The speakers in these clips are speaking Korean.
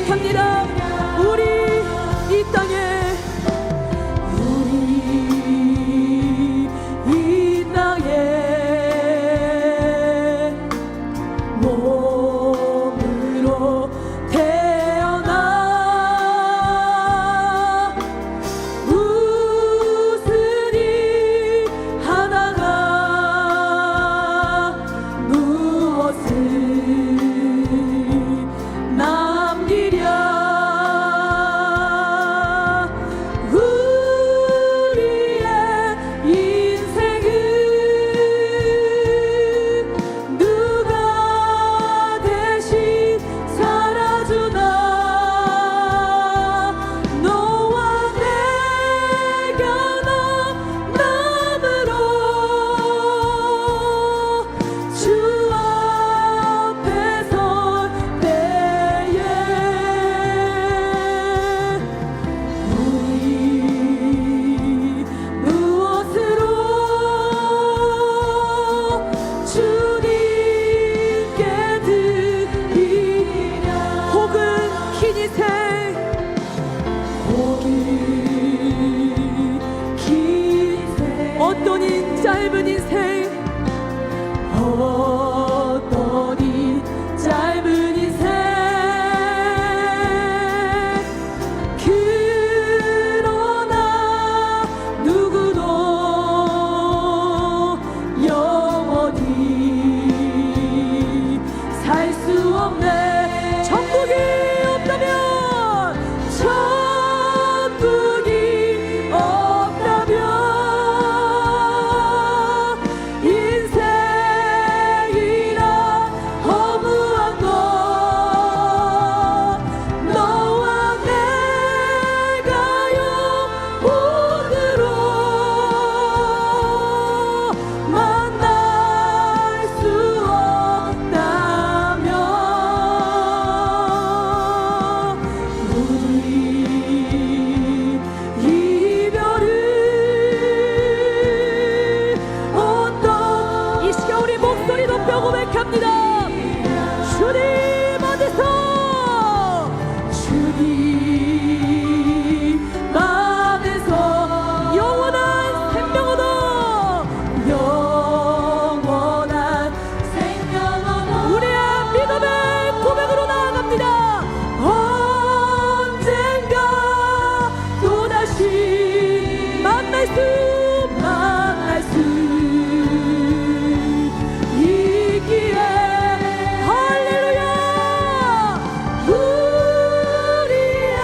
고백합니다. 우리 이 땅에 몸으로 태어나 무슨 일 하다가 무엇을 남기랴. 우리의 인생은 누가 대신 살아주나. 너와 내가 남으로 주 앞에 설 때에 우리 무엇으로 주님께 드리랴. 혹은 긴 인생, 어떤 짧은 인생, 어떤 이 짧은 인생, 그러나 누구도 영원히 살 수 없네. 천국이 없다면, 천국이 없다면 인생이라 허무한 것. 너와 내가 영혼으로 만날 수 없다면 우리 이별은 어떤 이 시간 우리 목소리 높여 고백합니다. 주님 안에서, 주님 안에서 영원한 생명 얻어, 영원한 생명 얻어. 우리의 믿음의 고백으로 나아갑니다. 언젠가 또다시 만날 수 있기에 할렐루야. 우리의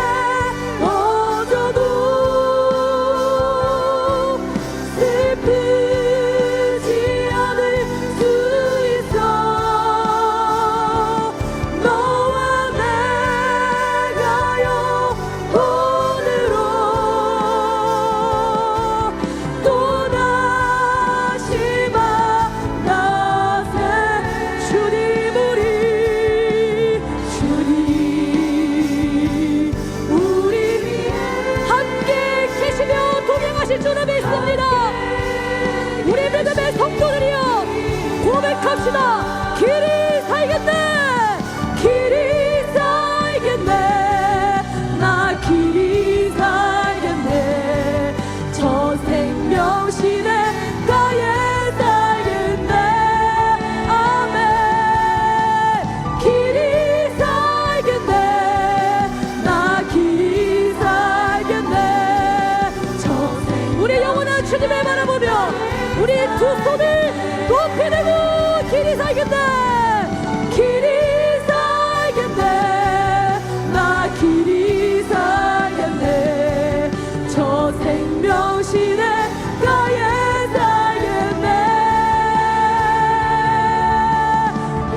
어조도 슬프지 않을 수 있어. 너와 내가 영혼으로 또다시 만나세. 주님 우리 함께 계시며 동행하실 주를 믿습니다. 우리 믿음의 성도들이여 고백합시다. 길이 살겠네, 길이 살겠네, 나 길이 살겠네. 저 생명시대 가에 살겠네. 아멘. 길이 살겠네, 나 길이 살겠네. 우리 영원한 주님을 바라보며 우리 두 손을 높이 들고 길이 살겠네, 길이 살겠네, 나 길이 살겠네. 저 생명시대 가에 살겠네.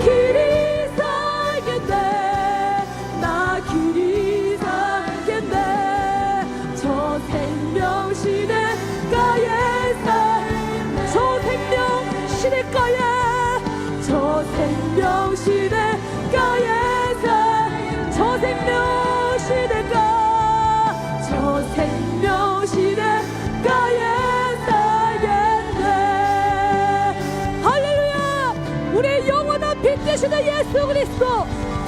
길이 살겠네, 나 길이 살겠네. 저 생명시대 가에 저 생명시대가에, 저 생명시대가에 저 생명시대가, 저 생명시대가에 살겠네. 할렐루야. 우리의 영원한 빛 되시는 예수 그리스도,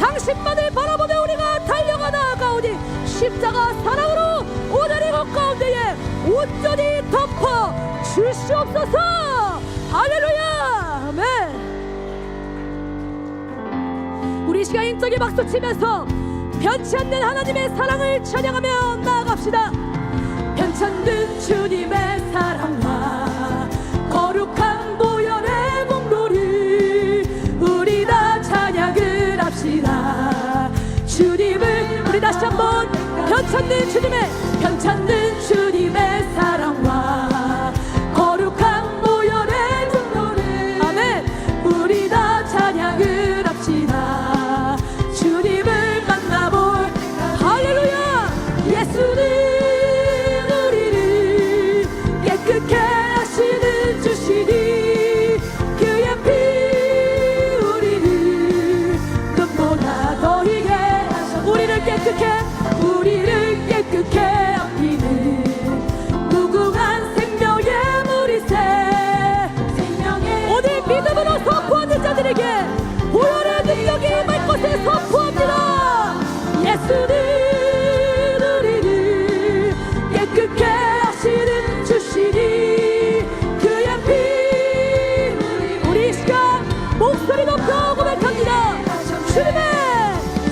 당신만을 바라보며 우리가 달려가는 온전히 덮어 주시옵소서. 할렐루야. 아멘. 우리 시간 인적인 박수 치면서 변치 않는 하나님의 사랑을 찬양하며 나아갑시다. 변치 않는 주님의 사랑과 거룩한 보혈의 공로를 우리 다 찬양을 합시다. 주님을 우리 다시 한번 변치 않는 주님의 사랑과 거룩한 보혈의 공로를 아멘 우리 다 찬양을 합시다. 주님을 만나볼 할렐루야. 예수는 우리를 깨끗게 하시는 주시니 그의 피 우리를 눈보다 더 희게 하셔 우리를 깨끗게 하시는 무궁한 생명의 물이새 오늘 믿음으로 선포하는 자들에게 보혈의 능력이 임할 것을 선포합니다. 예수는 우리를 깨끗게 하시는 주시니 그의 피 우리 이 시간 목소리 높여 고백합니다.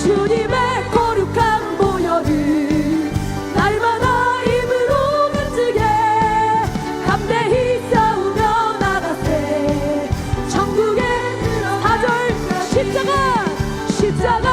주님의 거룩한 보혈을 날마다 입으로 간증해 담대히 싸우며 나가세. 천국의 4절 십자가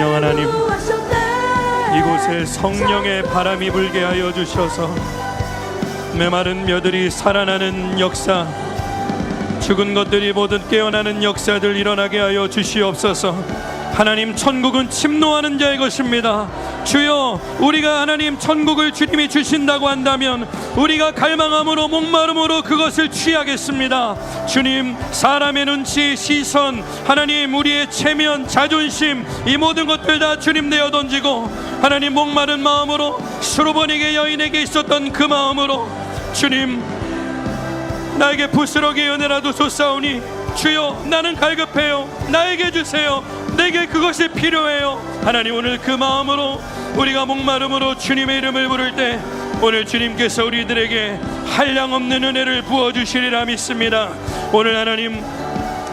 성령 하나님, 이곳에 성령의 바람이 불게 하여 주셔서 메마른 며들이 살아나는 역사, 죽은 것들이 모두 깨어나는 역사들 일어나게 하여 주시옵소서. 하나님, 천국은 침노하는 자의 것입니다. 주여, 우리가 하나님 천국을 주님이 주신다고 한다면 우리가 갈망함으로 목마름으로 그것을 취하겠습니다. 주님, 사람의 눈치, 시선, 하나님 우리의 체면, 자존심, 이 모든 것들 다 주님 내어 던지고 하나님 목마른 마음으로 수르보니게 여인에게 있었던 그 마음으로 주님, 나에게 부스러기 은혜라도 줬사오니 주여, 나는 갈급해요. 나에게 주세요. 내게 그것이 필요해요. 하나님, 오늘 그 마음으로 우리가 목마름으로 주님의 이름을 부를 때 오늘 주님께서 우리들에게 한량없는 은혜를 부어주시리라 믿습니다. 오늘 하나님,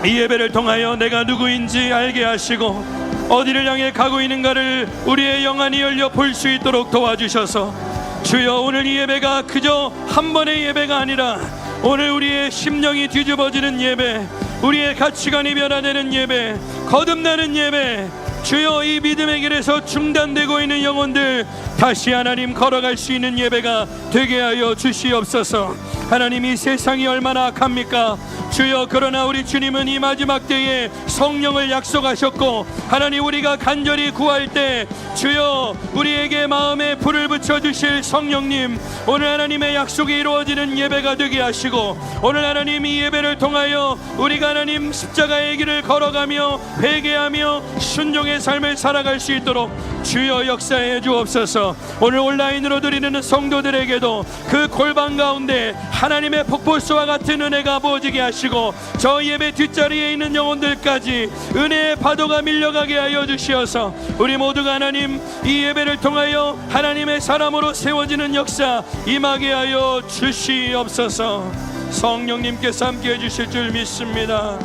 이 예배를 통하여 내가 누구인지 알게 하시고 어디를 향해 가고 있는가를 우리의 영안이 열려 볼 수 있도록 도와주셔서 주여, 오늘 이 예배가 그저 한 번의 예배가 아니라 오늘 우리의 심령이 뒤집어지는 예배, 우리의 가치관이 변화되는 예배, 거듭나는 예배, 주여, 이 믿음의 길에서 중단되고 있는 영혼들 다시 하나님 걸어갈 수 있는 예배가 되게 하여 주시옵소서. 하나님, 이 세상이 얼마나 악합니까? 주여, 그러나 우리 주님은 이 마지막 때에 성령을 약속하셨고 하나님, 우리가 간절히 구할 때 주여, 우리에게 마음에 불을 붙여주실 성령님, 오늘 하나님의 약속이 이루어지는 예배가 되게 하시고 오늘 하나님, 이 예배를 통하여 우리가 하나님 십자가의 길을 걸어가며 회개하며 순종의 삶을 살아갈 수 있도록 주여 역사해 주옵소서. 오늘 온라인으로 드리는 성도들에게도 그 골방 가운데 하나님의 폭포수와 같은 은혜가 부어지게 하시고 저 예배 뒷자리에 있는 영혼들까지 은혜의 파도가 밀려가게 하여 주시어서 우리 모두가 하나님, 이 예배를 통하여 하나님의 사람으로 세워지는 역사 임하게 하여 주시옵소서. 성령님께서 함께 해주실 줄 믿습니다.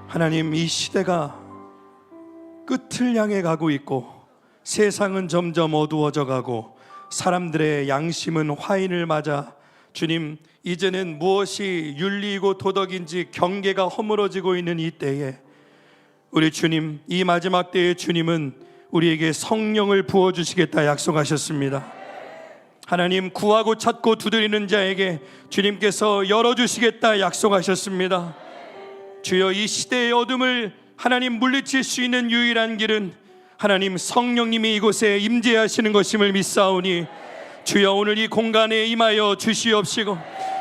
하나님, 이 시대가 끝을 향해 가고 있고 세상은 점점 어두워져 가고 사람들의 양심은 화인을 맞아 주님, 이제는 무엇이 윤리이고 도덕인지 경계가 허물어지고 있는 이 때에 우리 주님, 이 마지막 때에 주님은 우리에게 성령을 부어주시겠다 약속하셨습니다. 하나님, 구하고 찾고 두드리는 자에게 주님께서 열어주시겠다 약속하셨습니다. 주여, 이 시대의 어둠을 하나님 물리칠 수 있는 유일한 길은 하나님 성령님이 이곳에 임재하시는 것임을 믿사오니 주여, 오늘 이 공간에 임하여 주시옵시고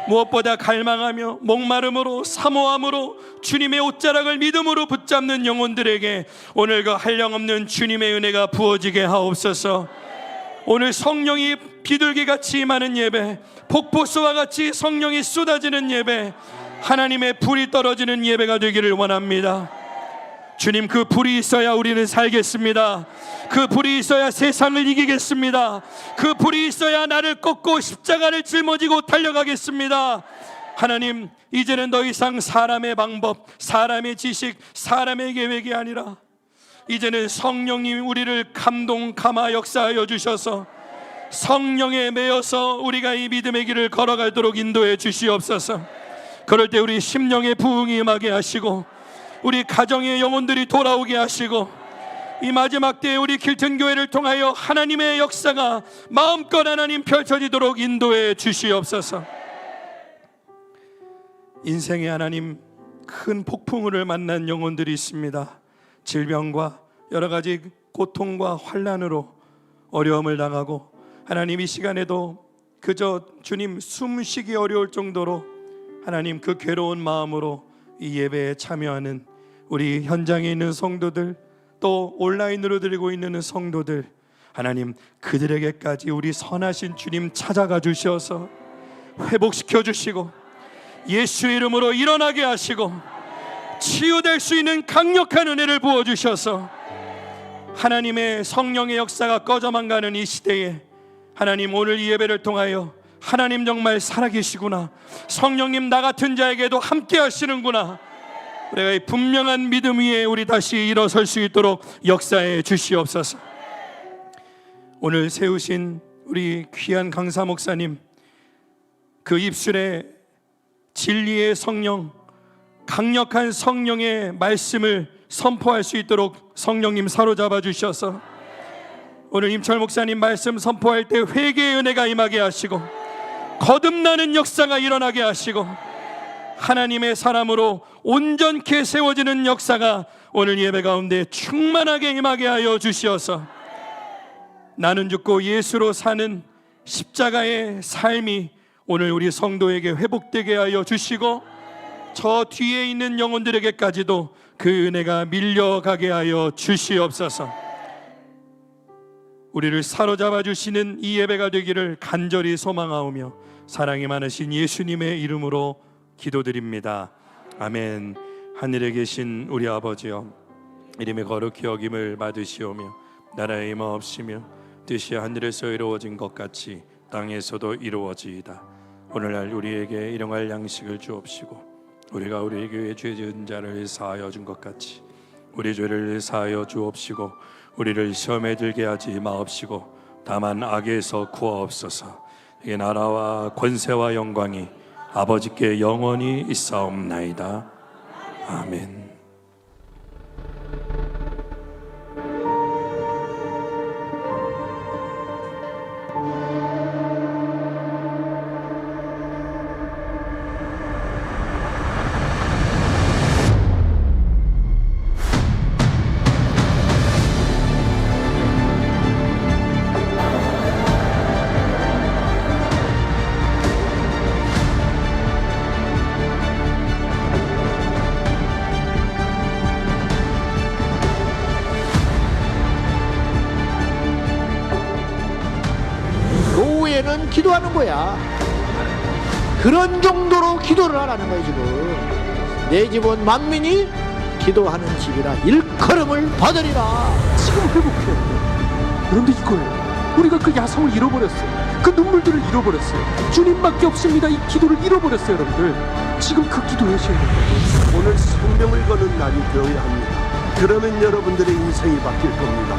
무엇보다 갈망하며 목마름으로 사모함으로 주님의 옷자락을 믿음으로 붙잡는 영혼들에게 오늘 그 한량없는 주님의 은혜가 부어지게 하옵소서. 오늘 성령이 비둘기같이 임하는 예배, 폭포수와 같이 성령이 쏟아지는 예배, 하나님의 불이 떨어지는 예배가 되기를 원합니다. 주님, 그 불이 있어야 우리는 살겠습니다. 그 불이 있어야 세상을 이기겠습니다. 그 불이 있어야 나를 꺾고 십자가를 짊어지고 달려가겠습니다. 하나님, 이제는 더 이상 사람의 방법, 사람의 지식, 사람의 계획이 아니라 이제는 성령님 우리를 감화 역사하여 주셔서 성령에 매여서 우리가 이 믿음의 길을 걸어가도록 인도해 주시옵소서. 그럴 때 우리 심령의 부흥이 임하게 하시고 우리 가정의 영혼들이 돌아오게 하시고 이 마지막 때에 우리 길튼교회를 통하여 하나님의 역사가 마음껏 하나님 펼쳐지도록 인도해 주시옵소서. 인생의 하나님 큰 폭풍우를 만난 영혼들이 있습니다. 질병과 여러 가지 고통과 환난으로 어려움을 당하고 하나님, 이 시간에도 그저 주님 숨쉬기 어려울 정도로 하나님 그 괴로운 마음으로 이 예배에 참여하는 우리 현장에 있는 성도들, 또 온라인으로 드리고 있는 성도들, 하나님 그들에게까지 우리 선하신 주님 찾아가 주셔서 회복시켜 주시고 예수의 이름으로 일어나게 하시고 치유될 수 있는 강력한 은혜를 부어주셔서 하나님의 성령의 역사가 꺼져만 가는 이 시대에 하나님, 오늘 이 예배를 통하여 하나님 정말 살아계시구나, 성령님 나 같은 자에게도 함께 하시는구나, 우리가 이 분명한 믿음 위에 우리 다시 일어설 수 있도록 역사해 주시옵소서. 오늘 세우신 우리 귀한 강사 목사님, 그 입술에 진리의 성령, 강력한 성령의 말씀을 선포할 수 있도록 성령님 사로잡아 주셔서 오늘 임철 목사님 말씀 선포할 때 회개의 은혜가 임하게 하시고 거듭나는 역사가 일어나게 하시고 하나님의 사람으로 온전케 세워지는 역사가 오늘 예배 가운데 충만하게 임하게 하여 주시어서 나는 죽고 예수로 사는 십자가의 삶이 오늘 우리 성도에게 회복되게 하여 주시고 저 뒤에 있는 영혼들에게까지도 그 은혜가 밀려가게 하여 주시옵소서. 우리를 사로잡아 주시는 이 예배가 되기를 간절히 소망하오며 사랑이 많으신 예수님의 이름으로 기도드립니다. 아멘. 하늘에 계신 우리 아버지여, 이름이 거룩히 여김을 받으시오며 나라의 임하옵시며 뜻이 하늘에서 이루어진 것 같이 땅에서도 이루어지이다. 오늘날 우리에게 일용할 양식을 주옵시고 우리가 우리에게 죄 지은 자를 사하여 준 것 같이 우리 죄를 사하여 주옵시고 우리를 시험에 들게 하지 마옵시고 다만 악에서 구하옵소서. 이 나라와 권세와 영광이 아버지께 영원히 있사옵나이다. 아멘. 노후에는 기도하는 거야. 그런 정도로 기도를 하라는 거야. 지금 내 집은 만민이 기도하는 집이라 일컬음을 받으리라. 지금 회복해야 돼. 그런데 이거예요. 우리가 그 야성을 잃어버렸어요. 그 눈물들을 잃어버렸어요. 주님밖에 없습니다. 이 기도를 잃어버렸어요. 여러분들 지금 그 기도하셔야 돼요. 오늘 생명을 거는 날이 되어야 합니다. 그러면 여러분들의 인생이 바뀔 겁니다.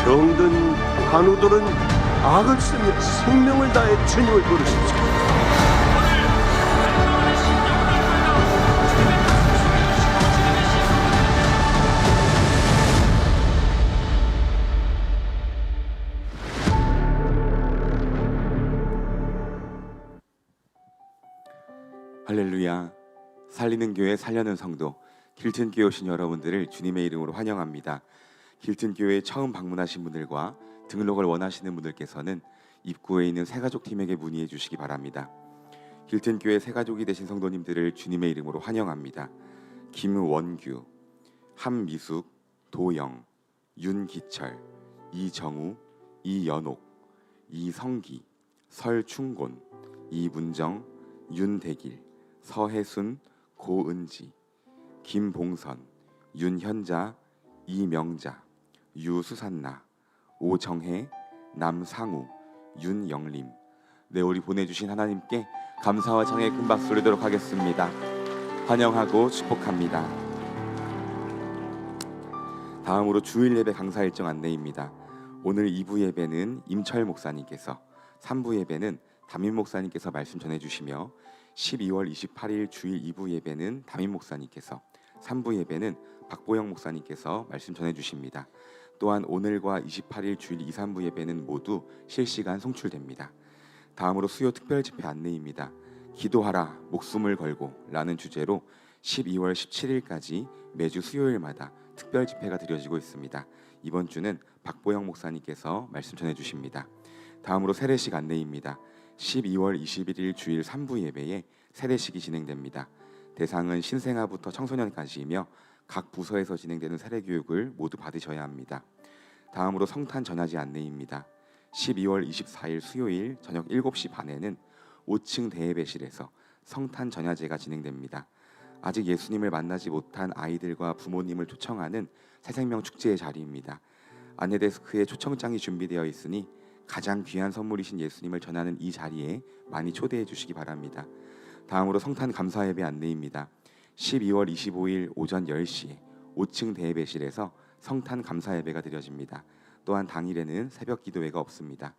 병든 한우들은 악을 쓰며 생명을 다해 주님을 부르십시오. 할렐루야. 살리는 교회 살려는 성도 길튼교회 오신 여러분들을 주님의 이름으로 환영합니다. 길튼교회에 처음 방문하신 분들과 등록을 원하시는 분들께서는 입구에 있는 새가족팀에게 문의해 주시기 바랍니다. 길튼교회 새가족이 되신 성도님들을 주님의 이름으로 환영합니다. 김원규, 한미숙, 도영, 윤기철, 이정우, 이연옥, 이성기, 설충곤, 이문정, 윤대길, 서혜순, 고은지, 김봉선, 윤현자, 이명자, 유수산나, 오정혜, 남상우, 윤영림. 네, 우리 보내주신 하나님께 감사와 정의 큰 박수 드리도록 하겠습니다. 환영하고 축복합니다. 다음으로 주일 예배 강사 일정 안내입니다. 오늘 2부 예배는 임철 목사님께서, 3부 예배는 담임 목사님께서 말씀 전해주시며 12월 28일 주일 2부 예배는 담임 목사님께서, 3부 예배는 박보영 목사님께서 말씀 전해주십니다. 또한 오늘과 28일 주일 2, 3부 예배는 모두 실시간 송출됩니다. 다음으로 수요 특별집회 안내입니다. 기도하라 목숨을 걸고 라는 주제로 12월 17일까지 매주 수요일마다 특별집회가 드려지고 있습니다. 이번 주는 박보영 목사님께서 말씀 전해주십니다. 다음으로 세례식 안내입니다. 12월 21일 주일 3부 예배에 세례식이 진행됩니다. 대상은 신생아부터 청소년까지이며 각 부서에서 진행되는 세례교육을 모두 받으셔야 합니다. 다음으로 성탄 전야제 안내입니다. 12월 24일 수요일 저녁 7시 반에는 5층 대예배실에서 성탄 전야제가 진행됩니다. 아직 예수님을 만나지 못한 아이들과 부모님을 초청하는 새생명 축제의 자리입니다. 안내데스크에 초청장이 준비되어 있으니 가장 귀한 선물이신 예수님을 전하는 이 자리에 많이 초대해 주시기 바랍니다. 다음으로 성탄 감사 예배 안내입니다. 12월 25일 오전 10시에 5층 대예배실에서 성탄 감사 예배가 드려집니다. 또한 당일에는 새벽 기도회가 없습니다.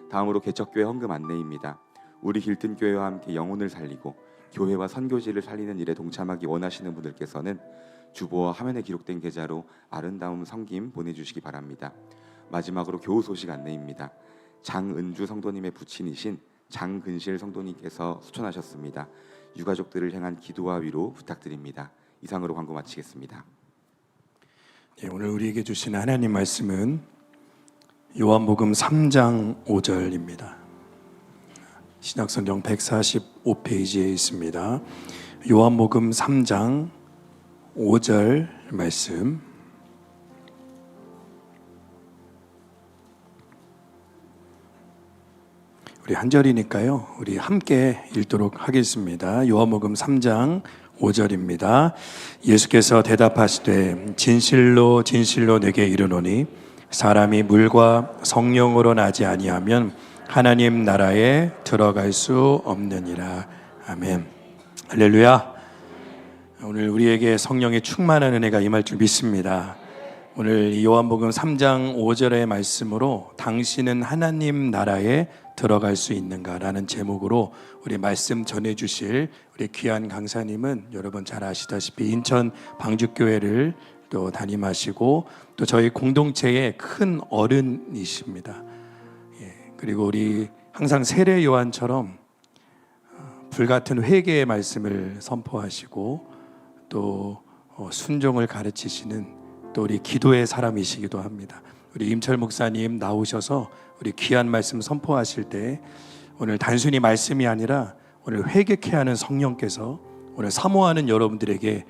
다음으로 개척교회 헌금 안내입니다. 우리 길튼교회와 함께 영혼을 살리고 교회와 선교지를 살리는 일에 동참하기 원하시는 분들께서는 주보와 화면에 기록된 계좌로 아름다움 섬김 보내주시기 바랍니다. 마지막으로 교우 소식 안내입니다. 장은주 성도님의 부친이신 장근실 성도님께서 수천하셨습니다. 유가족들을 향한 기도와 위로 부탁드립니다. 이상으로 광고 마치겠습니다. 네, 오늘 우리에게 주신 하나님 말씀은 요한복음 3장 5절입니다. 신약성경 145페이지에 있습니다. 요한복음 3장 5절 말씀. 우리 한 절이니까요. 우리 함께 읽도록 하겠습니다. 요한복음 3장 5절입니다. 예수께서 대답하시되 진실로 진실로 내게 이르노니 사람이 물과 성령으로 나지 아니하면 하나님 나라에 들어갈 수 없느니라. 아멘. 할렐루야. 오늘 우리에게 성령의 충만한 은혜가 임할 줄 믿습니다. 오늘 요한복음 3장 5절의 말씀으로 당신은 하나님 나라에 들어갈 수 있는가라는 제목으로 우리 말씀 전해주실 우리 귀한 강사님은 여러분 잘 아시다시피 인천 방주교회를 또 담임하시고 또 저희 공동체의 큰 어른이십니다. 그리고 우리 항상 세례 요한처럼 불같은 회개의 말씀을 선포하시고 또 순종을 가르치시는 또 우리 기도의 사람이시기도 합니다. 우리 임철 목사님 나오셔서 우리 귀한 말씀 선포하실 때 오늘 단순히 말씀이 아니라 오늘 회개케 하는 성령께서 오늘 사모하는 여러분들에게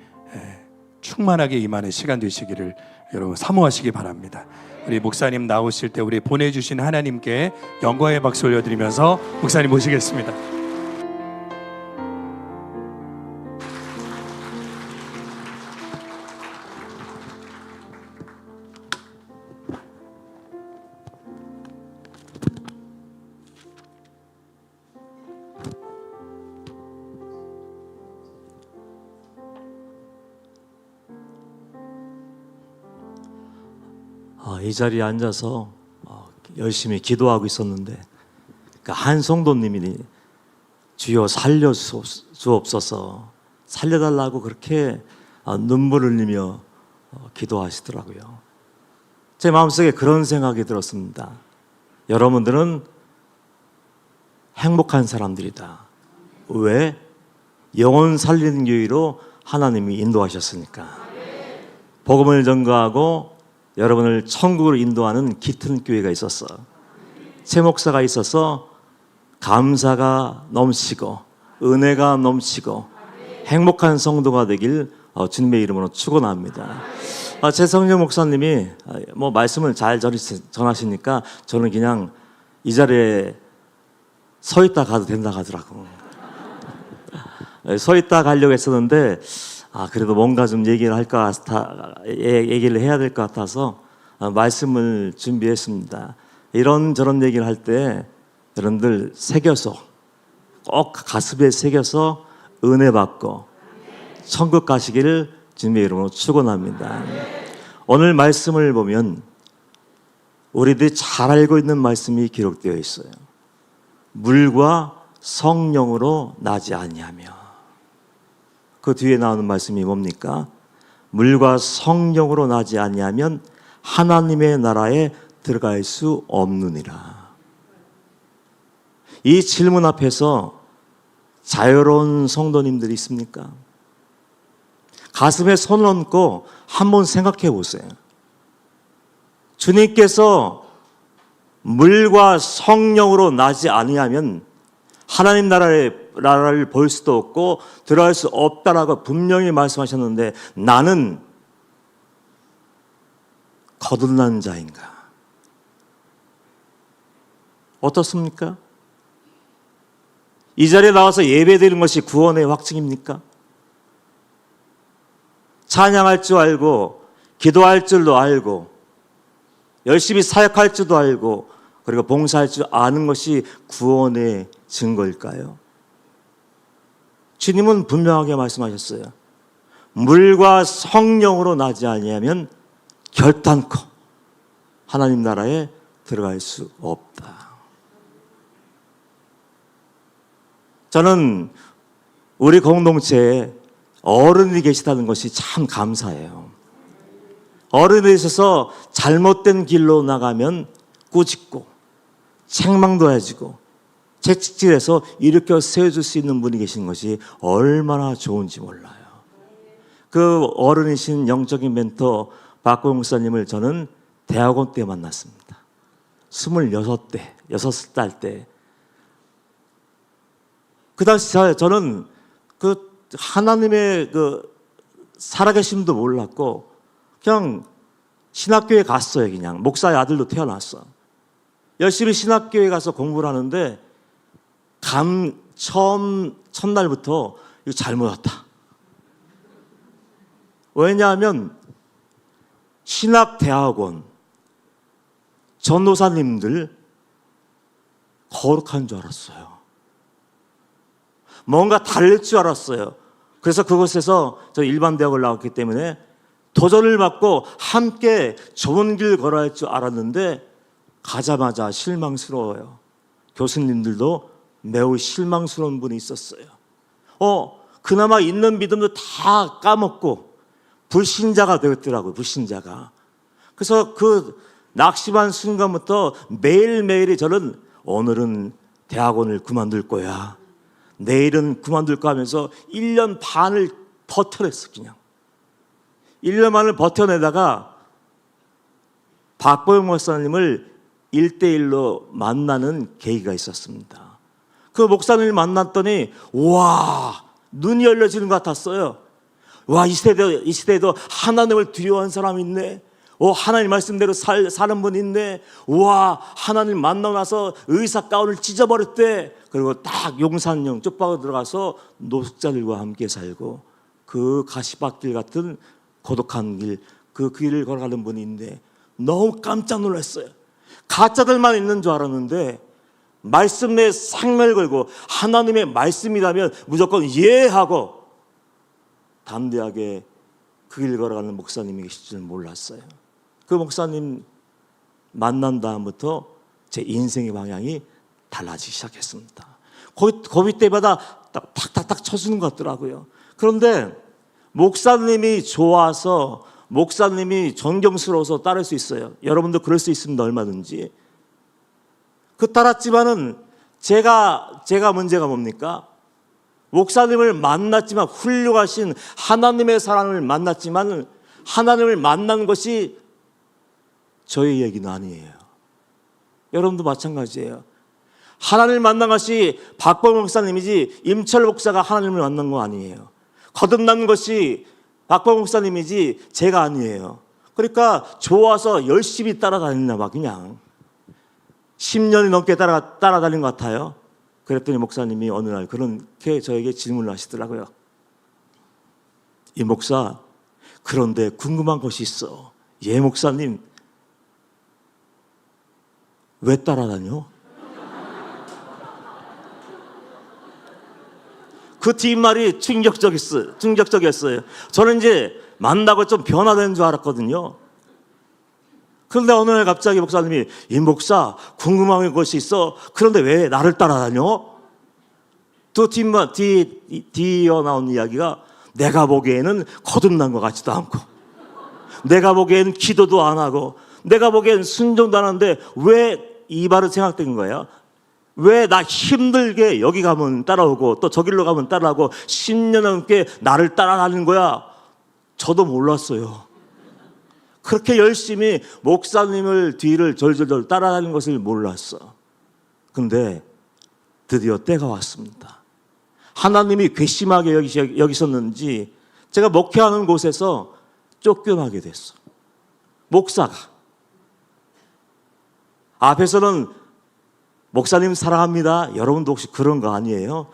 충만하게 임하는 시간 되시기를 여러분 사모하시기 바랍니다. 우리 목사님 나오실 때 우리 보내주신 하나님께 영광의 박수 올려드리면서 목사님 모시겠습니다. 이 자리에 앉아서 열심히 기도하고 있었는데 한 성도님이 주여 살려주옵소서 살려달라고 그렇게 눈물을 흘리며 기도하시더라고요. 제 마음속에 그런 생각이 들었습니다. 여러분들은 행복한 사람들이다. 왜? 영혼 살리는 교회로 하나님이 인도하셨으니까. 복음을 전가하고 여러분을 천국으로 인도하는 깃튼 교회가 있었어. 최 목사가 있어서 감사가 넘치고 은혜가 넘치고 행복한 성도가 되길 주님의 이름으로 축원합니다. 최성령 목사님이 말씀을 잘 전하시니까 저는 그냥 이 자리에 서 있다 가도 된다 하더라고. 서 있다 가려고 했었는데 그래도 뭔가 좀 얘기를 해야 될 것 같아서 말씀을 준비했습니다. 이런저런 얘기를 할 때 여러분들 새겨서 꼭 가슴에 새겨서 은혜 받고 천국 가시기를 주님의 이름으로 축원합니다. 오늘 말씀을 보면 우리들이 잘 알고 있는 말씀이 기록되어 있어요. 물과 성령으로 나지 아니하며. 그 뒤에 나오는 말씀이 뭡니까? 물과 성령으로 나지 아니하면 하나님의 나라에 들어갈 수 없느니라. 이 질문 앞에서 자유로운 성도님들이 있습니까? 가슴에 손을 얹고 한번 생각해 보세요. 주님께서 물과 성령으로 나지 아니하면 하나님 나라를 볼 수도 없고 들어갈 수 없다라고 분명히 말씀하셨는데 나는 거듭난 자인가? 어떻습니까? 이 자리에 나와서 예배드리는 것이 구원의 확증입니까? 찬양할 줄 알고 기도할 줄도 알고 열심히 사역할 줄도 알고 그리고 봉사할 줄 아는 것이 구원의 증거일까요? 주님은 분명하게 말씀하셨어요. 물과 성령으로 나지 아니하면 결단코 하나님 나라에 들어갈 수 없다. 저는 우리 공동체에 어른이 계시다는 것이 참 감사해요. 어른이 있어서 잘못된 길로 나가면 꾸짖고 책망도 해주고 채찍질해서 일으켜 세워줄 수 있는 분이 계신 것이 얼마나 좋은지 몰라요. 그 어른이신 영적인 멘토 박보영 목사님을 저는 대학원 때 만났습니다. 6살 때. 그 당시 저는 그 하나님의 그 살아계심도 몰랐고 그냥 신학교에 갔어요. 그냥 목사의 아들도 태어났어. 열심히 신학교에 가서 공부를 하는데 첫날부터 이거 잘못 왔다. 왜냐하면 신학대학원 전도사님들 거룩한 줄 알았어요. 뭔가 다를 줄 알았어요. 그래서 그곳에서 저 일반 대학을 나왔기 때문에 도전을 받고 함께 좋은 길 걸어야 할 줄 알았는데 가자마자 실망스러워요. 교수님들도 매우 실망스러운 분이 있었어요. 그나마 있는 믿음도 다 까먹고 불신자가 되었더라고요. 불신자가. 그래서 그 낙심한 순간부터 매일매일이 저는 오늘은 대학원을 그만둘 거야. 내일은 그만둘까 하면서 1년 반을 버텨냈어. 그냥 1년 반을 버텨내다가 박보영 목사님을 1대1로 만나는 계기가 있었습니다. 그 목사님을 만났더니 와, 눈이 열려지는 것 같았어요. 와, 이 시대에도 하나님을 두려워하는 사람이 있네. 하나님 말씀대로 사는 분이 있네. 와, 하나님 만나고 나서 의사 가운을 찢어버렸대. 그리고 딱 용산역 쪽방으로 들어가서 노숙자들과 함께 살고 그 가시밭길 같은 고독한 길, 그 길을 걸어가는 분이 있는데 너무 깜짝 놀랐어요. 가짜들만 있는 줄 알았는데 말씀에 상멸 걸고 하나님의 말씀이라면 무조건 예하고 담대하게 그 길 걸어가는 목사님이 계실 줄 몰랐어요. 그 목사님 만난 다음부터 제 인생의 방향이 달라지기 시작했습니다. 고비 때마다 탁탁탁 쳐주는 것 같더라고요. 그런데 목사님이 좋아서 목사님이 존경스러워서 따를 수 있어요. 여러분도 그럴 수 있습니다. 얼마든지. 그 따랐지만은 제가 문제가 뭡니까? 목사님을 만났지만 훌륭하신 하나님의 사랑을 만났지만 하나님을 만난 것이 저의 얘기는 아니에요. 여러분도 마찬가지예요. 하나님을 만난 것이 박보영 목사님이지 임철 목사가 하나님을 만난 거 아니에요. 거듭난 것이 박보영 목사님이지 제가 아니에요. 그러니까 좋아서 열심히 따라다녔나 봐. 그냥 10년이 넘게 따라다닌 것 같아요. 그랬더니 목사님이 어느 날 그렇게 저에게 질문을 하시더라고요. 이 목사, 그런데 궁금한 것이 있어. 예, 목사님. 왜 따라다녀? 그 뒷말이 충격적이었어요. 저는 이제 만나고 좀 변화된 줄 알았거든요. 그런데 어느 날 갑자기 목사님이 이 목사 궁금한 것이 있어. 그런데 왜 나를 따라다녀? 또 뒤이어 나온 이야기가 내가 보기에는 거듭난 것 같지도 않고 내가 보기에는 기도도 안 하고 내가 보기엔 순종도 안 하는데 왜 이 말을 생각된 거예요? 왜 나 힘들게 여기 가면 따라오고 또 저길로 가면 따라오고 10년 넘게 나를 따라가는 거야? 저도 몰랐어요. 그렇게 열심히 목사님을 뒤를 절절절 따라다니는 것을 몰랐어. 근데 드디어 때가 왔습니다. 하나님이 괘씸하게 여기셨는지 제가 목회하는 곳에서 쫓겨나게 됐어. 목사가. 앞에서는 목사님 사랑합니다. 여러분도 혹시 그런 거 아니에요?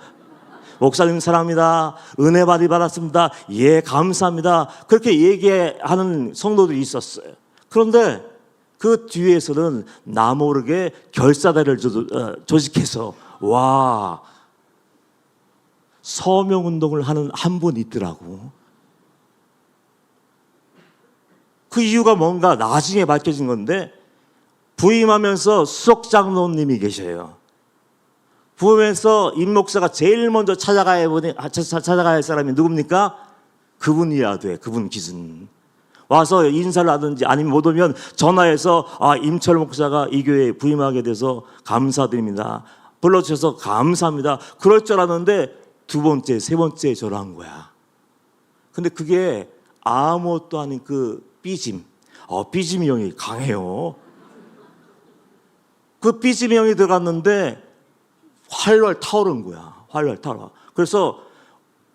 목사님 사랑합니다. 은혜 받았습니다. 예, 감사합니다. 그렇게 얘기하는 성도들이 있었어요. 그런데 그 뒤에서는 나 모르게 결사대를 조직해서 와, 서명운동을 하는 한 분 있더라고. 그 이유가 뭔가 나중에 밝혀진 건데 부임하면서 수석장로님이 계셔요. 부으면서 임 목사가 제일 먼저 찾아가야 할 사람이 누굽니까? 그분이어야 돼. 그분 기준. 와서 인사를 하든지 아니면 못 오면 전화해서 임철 목사가 이 교회에 부임하게 돼서 감사드립니다. 불러주셔서 감사합니다. 그럴 줄 알았는데 두 번째, 세 번째 전화한 거야. 근데 그게 아무것도 아닌 그 삐짐. 삐짐이 형이 강해요. 그 삐짐이 형이 들어갔는데 활활 타오른 거야. 활활 타오르. 그래서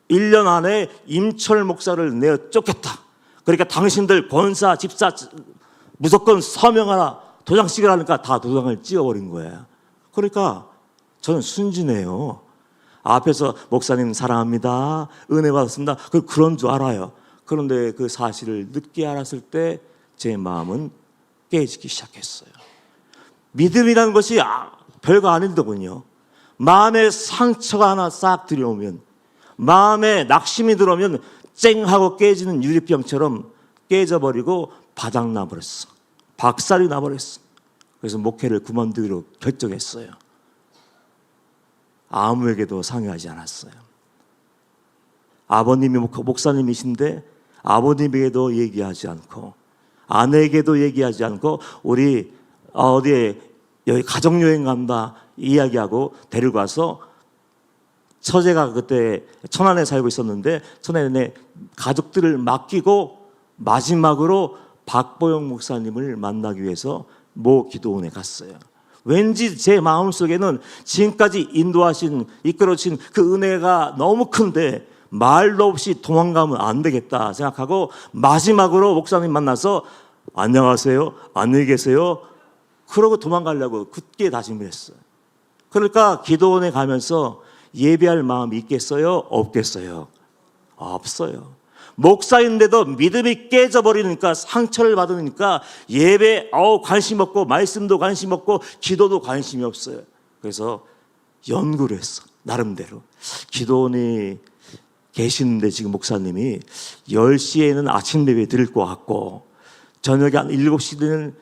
1년 안에 임철 목사를 내어 쫓겠다. 그러니까 당신들 권사, 집사 무조건 서명하라. 도장 찍으라니까 다 도장을 찍어버린 거예요. 그러니까 저는 순진해요. 앞에서 목사님 사랑합니다. 은혜 받았습니다. 그런 줄 알아요. 그런데 그 사실을 늦게 알았을 때 제 마음은 깨지기 시작했어요. 믿음이라는 것이 별거 아니더군요. 마음에 상처가 하나 싹 들여오면, 마음에 낙심이 들어오면 쨍하고 깨지는 유리병처럼 깨져버리고 바닥나버렸어. 박살이 나버렸어. 그래서 목회를 그만두기로 결정했어요. 아무에게도 상의하지 않았어요. 아버님이 목사님이신데 아버님에게도 얘기하지 않고, 아내에게도 얘기하지 않고, 우리 어디에 여기 가족여행 간다 이야기하고 데리고 와서, 처제가 그때 천안에 살고 있었는데 천안에 가족들을 맡기고 마지막으로 박보영 목사님을 만나기 위해서 모 기도원에 갔어요. 왠지 제 마음속에는 지금까지 인도하신, 이끌어주신 그 은혜가 너무 큰데 말도 없이 도망가면 안 되겠다 생각하고 마지막으로 목사님 만나서 안녕하세요, 안녕히 계세요 그러고 도망가려고 굳게 다짐을 했어요. 그러니까 기도원에 가면서 예배할 마음이 있겠어요? 없겠어요? 없어요. 목사인데도 믿음이 깨져버리니까, 상처를 받으니까 예배 관심 없고, 말씀도 관심 없고, 기도도 관심이 없어요. 그래서 연구를 했어. 나름대로. 기도원이 계시는데 지금 목사님이 10시에는 아침 예배 드릴 것 같고, 저녁에 한 7시는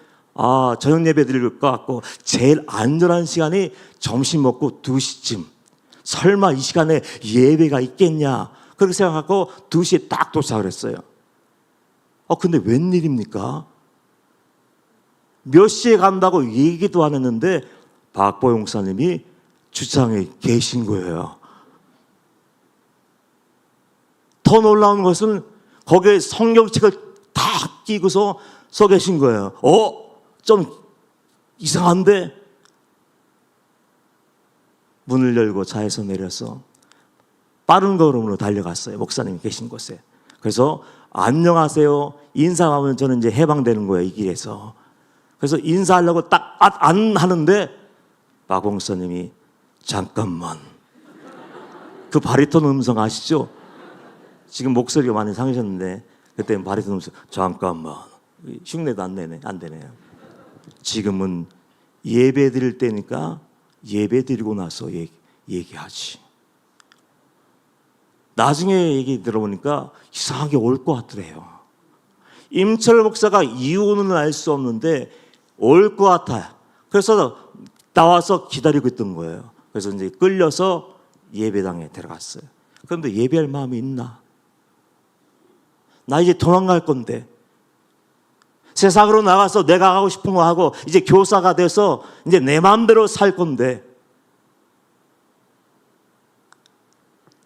저녁 예배 드릴 것 같고, 제일 안전한 시간이 점심 먹고 2시쯤. 설마 이 시간에 예배가 있겠냐 그렇게 생각하고 2시에 딱 도착을 했어요. 근데 웬일입니까? 몇 시에 간다고 얘기도 안 했는데 박보영 목사님이 주차장에 계신 거예요. 더 놀라운 것은 거기에 성경책을 다 끼고서 서 계신 거예요. 좀 이상한데? 문을 열고 차에서 내려서 빠른 걸음으로 달려갔어요. 목사님이 계신 곳에. 그래서 안녕하세요 인사하면 저는 이제 해방되는 거예요, 이 길에서. 그래서 인사하려고 딱 안 하는데 박 목사님이 잠깐만. 그 바리톤 음성 아시죠? 지금 목소리가 많이 상하셨는데 그때 바리톤 음성 잠깐만. 흉내도 안 되네요. 지금은 예배 드릴 때니까 예배 드리고 나서 얘기하지. 나중에 얘기 들어보니까 이상하게 올 것 같더래요. 임철 목사가 이유는 알 수 없는데 올 것 같아요. 그래서 나와서 기다리고 있던 거예요. 그래서 이제 끌려서 예배당에 들어갔어요. 그런데 예배할 마음이 있나? 나 이제 도망갈 건데, 세상으로 나가서 내가 하고 싶은 거 하고 이제 교사가 돼서 이제 내 마음대로 살 건데,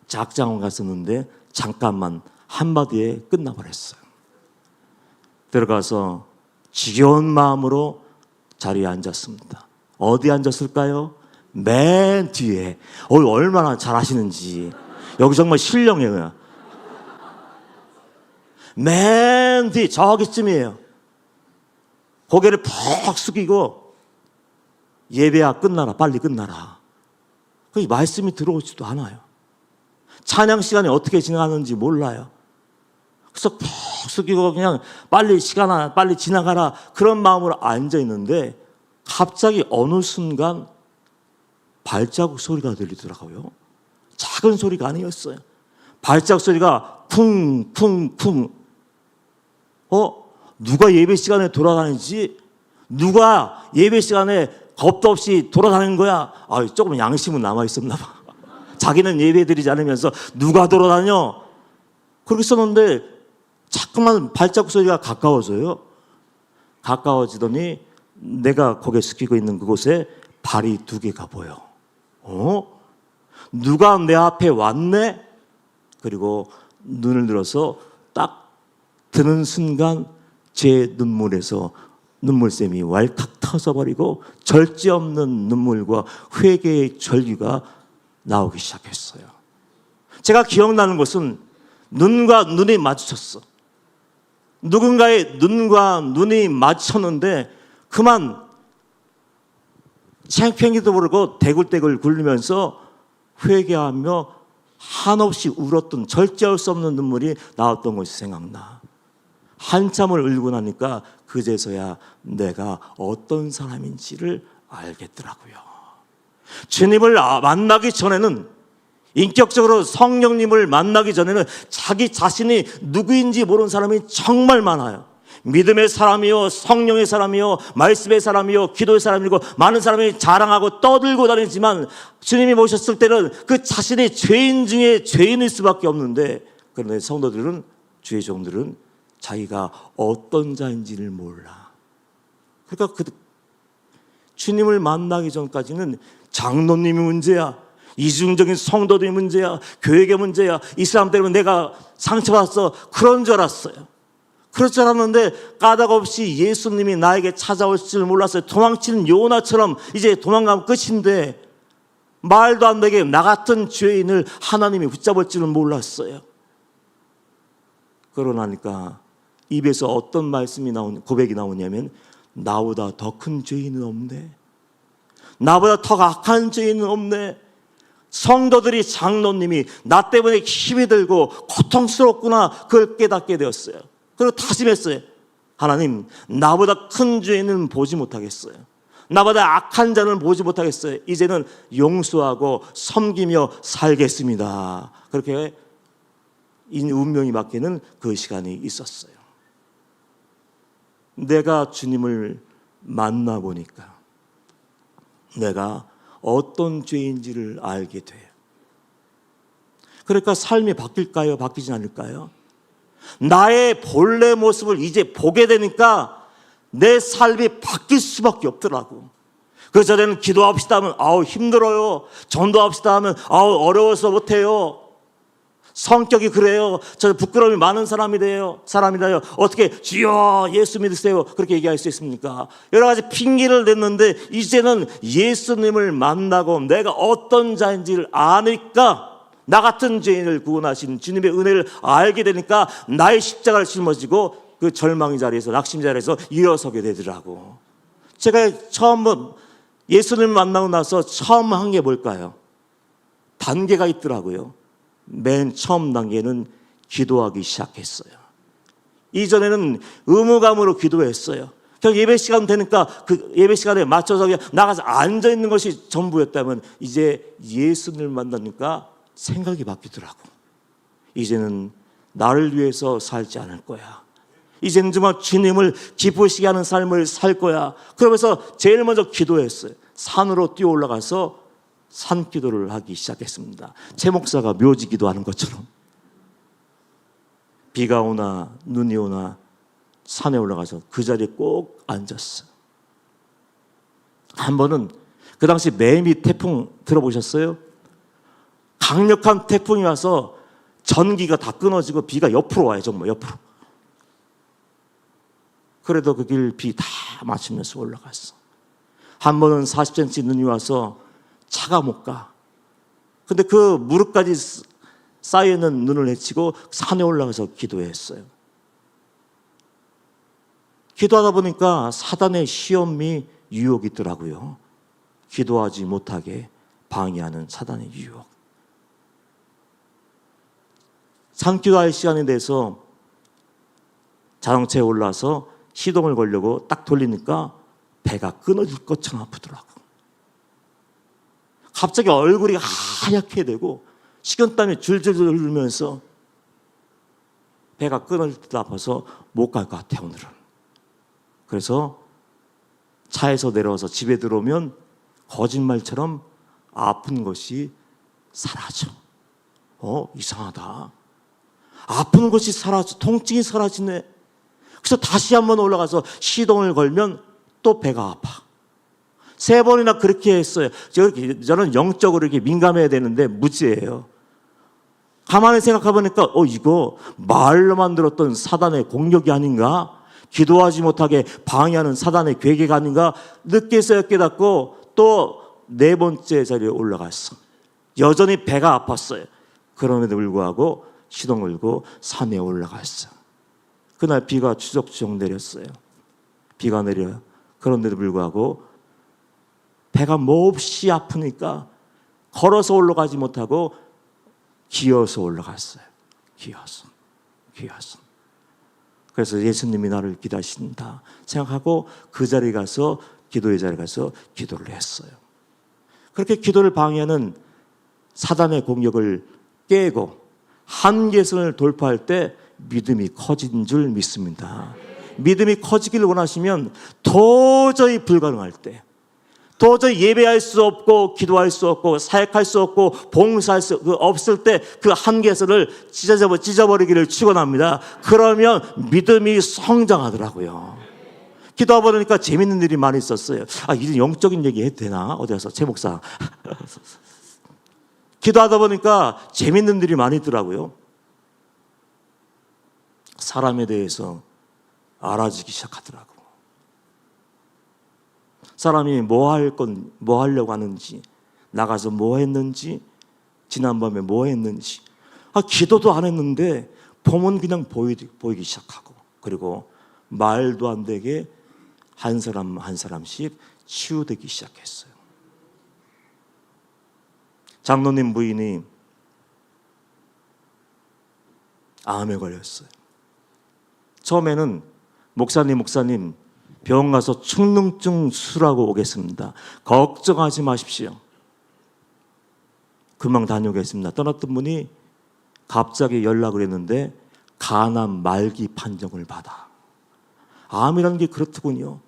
작장원 갔었는데 잠깐만 한마디에 끝나버렸어요. 들어가서 지겨운 마음으로 자리에 앉았습니다. 어디 앉았을까요? 맨 뒤에. 얼마나 잘하시는지. 여기 정말 신령해요. 맨 뒤 저기쯤이에요. 고개를 푹 숙이고 예배야 끝나라, 빨리 끝나라. 그 말씀이 들어오지도 않아요. 찬양 시간이 어떻게 지나가는지 몰라요. 그래서 푹 숙이고 그냥 빨리 시간아 빨리 지나가라 그런 마음으로 앉아 있는데 갑자기 어느 순간 발자국 소리가 들리더라고요. 작은 소리가 아니었어요. 발자국 소리가 쿵쿵쿵. 누가 예배 시간에 돌아다니지? 누가 예배 시간에 겁도 없이 돌아다니는 거야. 아, 조금 양심은 남아 있었나 봐. 자기는 예배드리지 않으면서 누가 돌아다녀? 그렇게 썼는데 자꾸만 발자국 소리가 가까워져요. 가까워지더니 내가 고개 숙이고 있는 그곳에 발이 2개가 보여. 누가 내 앞에 왔네? 그리고 눈을 들어서 딱 드는 순간 제 눈물에서 눈물샘이 왈칵 터져버리고 절제 없는 눈물과 회개의 절규가 나오기 시작했어요. 제가 기억나는 것은 눈과 눈이 마주쳤어. 누군가의 눈과 눈이 마주쳤는데 그만 창피하기도 모르고 대굴대굴 굴리면서 회개하며 한없이 울었던 절제할 수 없는 눈물이 나왔던 것이 생각나. 한참을 울고 나니까 그제서야 내가 어떤 사람인지를 알겠더라고요. 주님을 만나기 전에는, 인격적으로 성령님을 만나기 전에는 자기 자신이 누구인지 모르는 사람이 정말 많아요. 믿음의 사람이요, 성령의 사람이요, 말씀의 사람이요, 기도의 사람이고 많은 사람이 자랑하고 떠들고 다니지만 주님이 모셨을 때는 그 자신이 죄인 중에 죄인일 수밖에 없는데, 그런데 성도들은, 주의 종들은 자기가 어떤 자인지를 몰라. 그러니까 주님을 만나기 전까지는 장로님이 문제야, 이중적인 성도들이 문제야, 교회가 문제야, 이 사람 때문에 내가 상처받았어, 그런 줄 알았어요. 그럴 줄 알았는데 까닭없이 예수님이 나에게 찾아올 줄 몰랐어요. 도망치는 요나처럼 이제 도망가면 끝인데 말도 안 되게 나 같은 죄인을 하나님이 붙잡을 줄은 몰랐어요. 그러나니까 입에서 어떤 말씀이 고백이 나오냐면, 나보다 더 큰 죄인은 없네, 나보다 더 악한 죄인은 없네. 성도들이, 장로님이 나 때문에 힘이 들고 고통스럽구나, 그걸 깨닫게 되었어요. 그리고 다짐했어요. 하나님, 나보다 큰 죄인은 보지 못하겠어요. 나보다 악한 자는 보지 못하겠어요. 이제는 용서하고 섬기며 살겠습니다. 그렇게 운명이 바뀌는 그 시간이 있었어요. 내가 주님을 만나보니까 내가 어떤 죄인지를 알게 돼요. 그러니까 삶이 바뀔까요? 바뀌지 않을까요? 나의 본래 모습을 이제 보게 되니까 내 삶이 바뀔 수밖에 없더라고. 그 전에는 기도합시다 하면 아우 힘들어요. 전도합시다 하면 아우 어려워서 못해요. 성격이 그래요. 저 부끄러움이 많은 사람이래요. 어떻게 주여 예수 믿으세요, 그렇게 얘기할 수 있습니까? 여러 가지 핑계를 냈는데 이제는 예수님을 만나고 내가 어떤 자인지를 아니까, 나 같은 죄인을 구원하신 주님의 은혜를 알게 되니까 나의 십자가를 짊어지고 그 절망의 자리에서, 낙심 자리에서 일어서게 되더라고. 제가 처음 예수님을 만나고 나서 처음 한 게 뭘까요? 단계가 있더라고요. 맨 처음 단계는 기도하기 시작했어요. 이전에는 의무감으로 기도했어요. 그냥 예배 시간 되니까 그 예배 시간에 맞춰서 그냥 나가서 앉아 있는 것이 전부였다면, 이제 예수님을 만나니까 생각이 바뀌더라고. 이제는 나를 위해서 살지 않을 거야. 이제는 정말 주님을 기쁘시게 하는 삶을 살 거야. 그러면서 제일 먼저 기도했어요. 산으로 뛰어 올라가서 산기도를 하기 시작했습니다. 최 목사가 묘지 기도하는 것처럼 비가 오나 눈이 오나 산에 올라가서 그 자리에 꼭 앉았어요. 한 번은 그 당시 매미 태풍 들어보셨어요? 강력한 태풍이 와서 전기가 다 끊어지고 비가 옆으로 와요. 정말 옆으로. 그래도 그 길 비 다 맞추면서 올라갔어. 한 번은 40cm 눈이 와서 차가 못 가. 근데 그 무릎까지 쌓여있는 눈을 헤치고 산에 올라가서 기도했어요. 기도하다 보니까 사단의 시험이 유혹이 있더라고요. 기도하지 못하게 방해하는 사단의 유혹. 산기도할 시간에 대해서 자동차에 올라서 시동을 걸려고 딱 돌리니까 배가 끊어질 것처럼 아프더라고. 갑자기 얼굴이 하얗게 되고 식은땀이 줄줄 흐르면서 배가 끊어질 듯 아파서 못 갈 것 같아 오늘은. 그래서 차에서 내려와서 집에 들어오면 거짓말처럼 아픈 것이 사라져. 이상하다. 아픈 것이 사라져. 통증이 사라지네. 그래서 다시 한번 올라가서 시동을 걸면 또 배가 아파. 3번이나 그렇게 했어요. 저는 영적으로 이렇게 민감해야 되는데 무지해요. 가만히 생각해보니까 이거 말로만 들었던 사단의 공격이 아닌가? 기도하지 못하게 방해하는 사단의 괴계가 아닌가? 늦게서야 깨닫고 또 4번째 자리에 올라갔어. 여전히 배가 아팠어요. 그럼에도 불구하고 시동 걸고 산에 올라갔어. 그날 비가 추적추적 내렸어요. 비가 내려요. 그런데도 불구하고 배가 몹시 아프니까 걸어서 올라가지 못하고 기어서 올라갔어요. 기어서. 그래서 예수님이 나를 기다리신다 생각하고 그 자리에 가서 기도의 자리에 가서 기도를 했어요. 그렇게 기도를 방해하는 사단의 공격을 깨고 한계선을 돌파할 때 믿음이 커진 줄 믿습니다. 믿음이 커지기를 원하시면 도저히 불가능할 때, 도저히 예배할 수 없고 기도할 수 없고 사역할 수 없고 봉사할 수 없을 때 그 한계선을 찢어버리기를 축원합니다. 그러면 믿음이 성장하더라고요. 기도하다 보니까 재밌는 일이 많이 있었어요. 이런 영적인 얘기 해도 되나? 어디 가서 제 목사 기도하다 보니까 재밌는 일이 많이 있더라고요. 사람에 대해서 알아지기 시작하더라고. 사람이 뭐 하려고 하는지, 나가서 뭐 했는지, 지난밤에 뭐 했는지. 기도도 안 했는데 보면 그냥 보이기 시작하고, 그리고 말도 안 되게 한 사람 한 사람씩 치유되기 시작했어요. 장로님 부인이 암에 걸렸어요. 처음에는 목사님 병원 가서 충농증 수술하고 오겠습니다. 걱정하지 마십시오. 금방 다녀오겠습니다. 떠났던 분이 갑자기 연락을 했는데 간암 말기 판정을 받아. 암이라는 게 그렇더군요.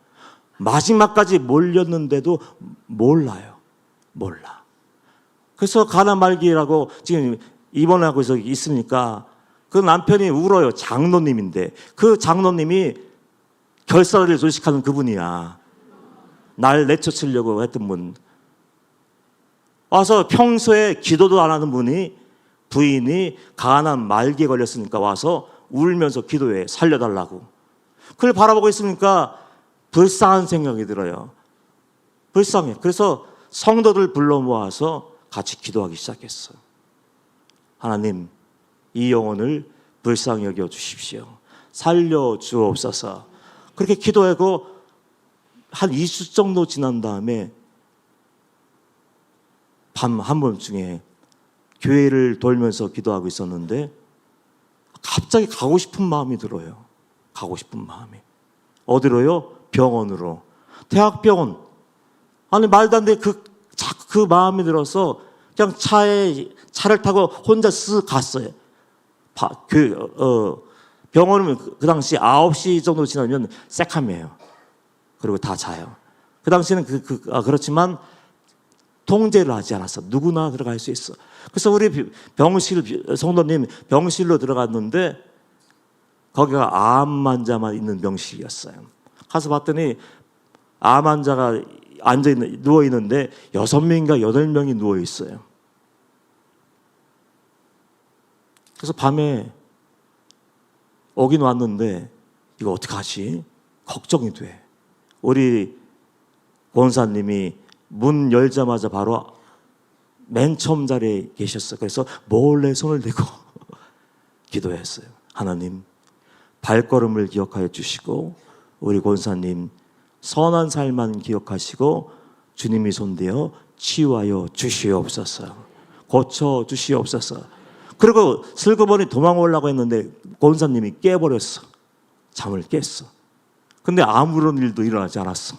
마지막까지 몰렸는데도 몰라. 그래서 간암 말기라고 지금 입원하고 있으니까 그 남편이 울어요. 장로님인데 그 장로님이 결사를 조직하는 그분이야. 날 내쫓으려고 했던 분. 와서 평소에 기도도 안 하는 분이 부인이 간암 말기에 걸렸으니까 와서 울면서 기도해 살려달라고. 그걸 바라보고 있으니까 불쌍한 생각이 들어요. 불쌍해. 그래서 성도들 불러 모아서 같이 기도하기 시작했어요. 하나님, 이 영혼을 불쌍히 여겨 주십시오. 살려 주옵소서. 그렇게 기도하고 한 2주 정도 지난 다음에 밤 한밤중에 교회를 돌면서 기도하고 있었는데 갑자기 가고 싶은 마음이 들어요. 가고 싶은 마음이. 어디로요? 병원으로. 대학병원. 아니 말도 안 돼. 그 마음이 들어서 그냥 차를 타고 혼자 쓱 갔어요. 병원은 그 당시 9시 정도 지나면 새카매요. 그리고 다 자요. 그 당시에는 그렇지만 통제를 하지 않았어. 누구나 들어갈 수 있어. 그래서 우리 성도님 병실로 들어갔는데 거기가 암 환자만 있는 병실이었어요. 가서 봤더니 암 환자가 누워 있는데 6명인가 8명이 누워 있어요. 그래서 밤에 오긴 왔는데 이거 어떡하지? 걱정이 돼. 우리 권사님이 문 열자마자 바로 맨 처음 자리에 계셨어요. 그래서 몰래 손을 대고 기도했어요. 하나님, 발걸음을 기억하여 주시고 우리 권사님 선한 삶만 기억하시고 주님이 손대어 치유하여 주시옵소서. 고쳐 주시옵소서. 그리고 슬그머니 도망오려고 했는데 권사님이 깨버렸어. 잠을 깼어. 근데 아무런 일도 일어나지 않았어.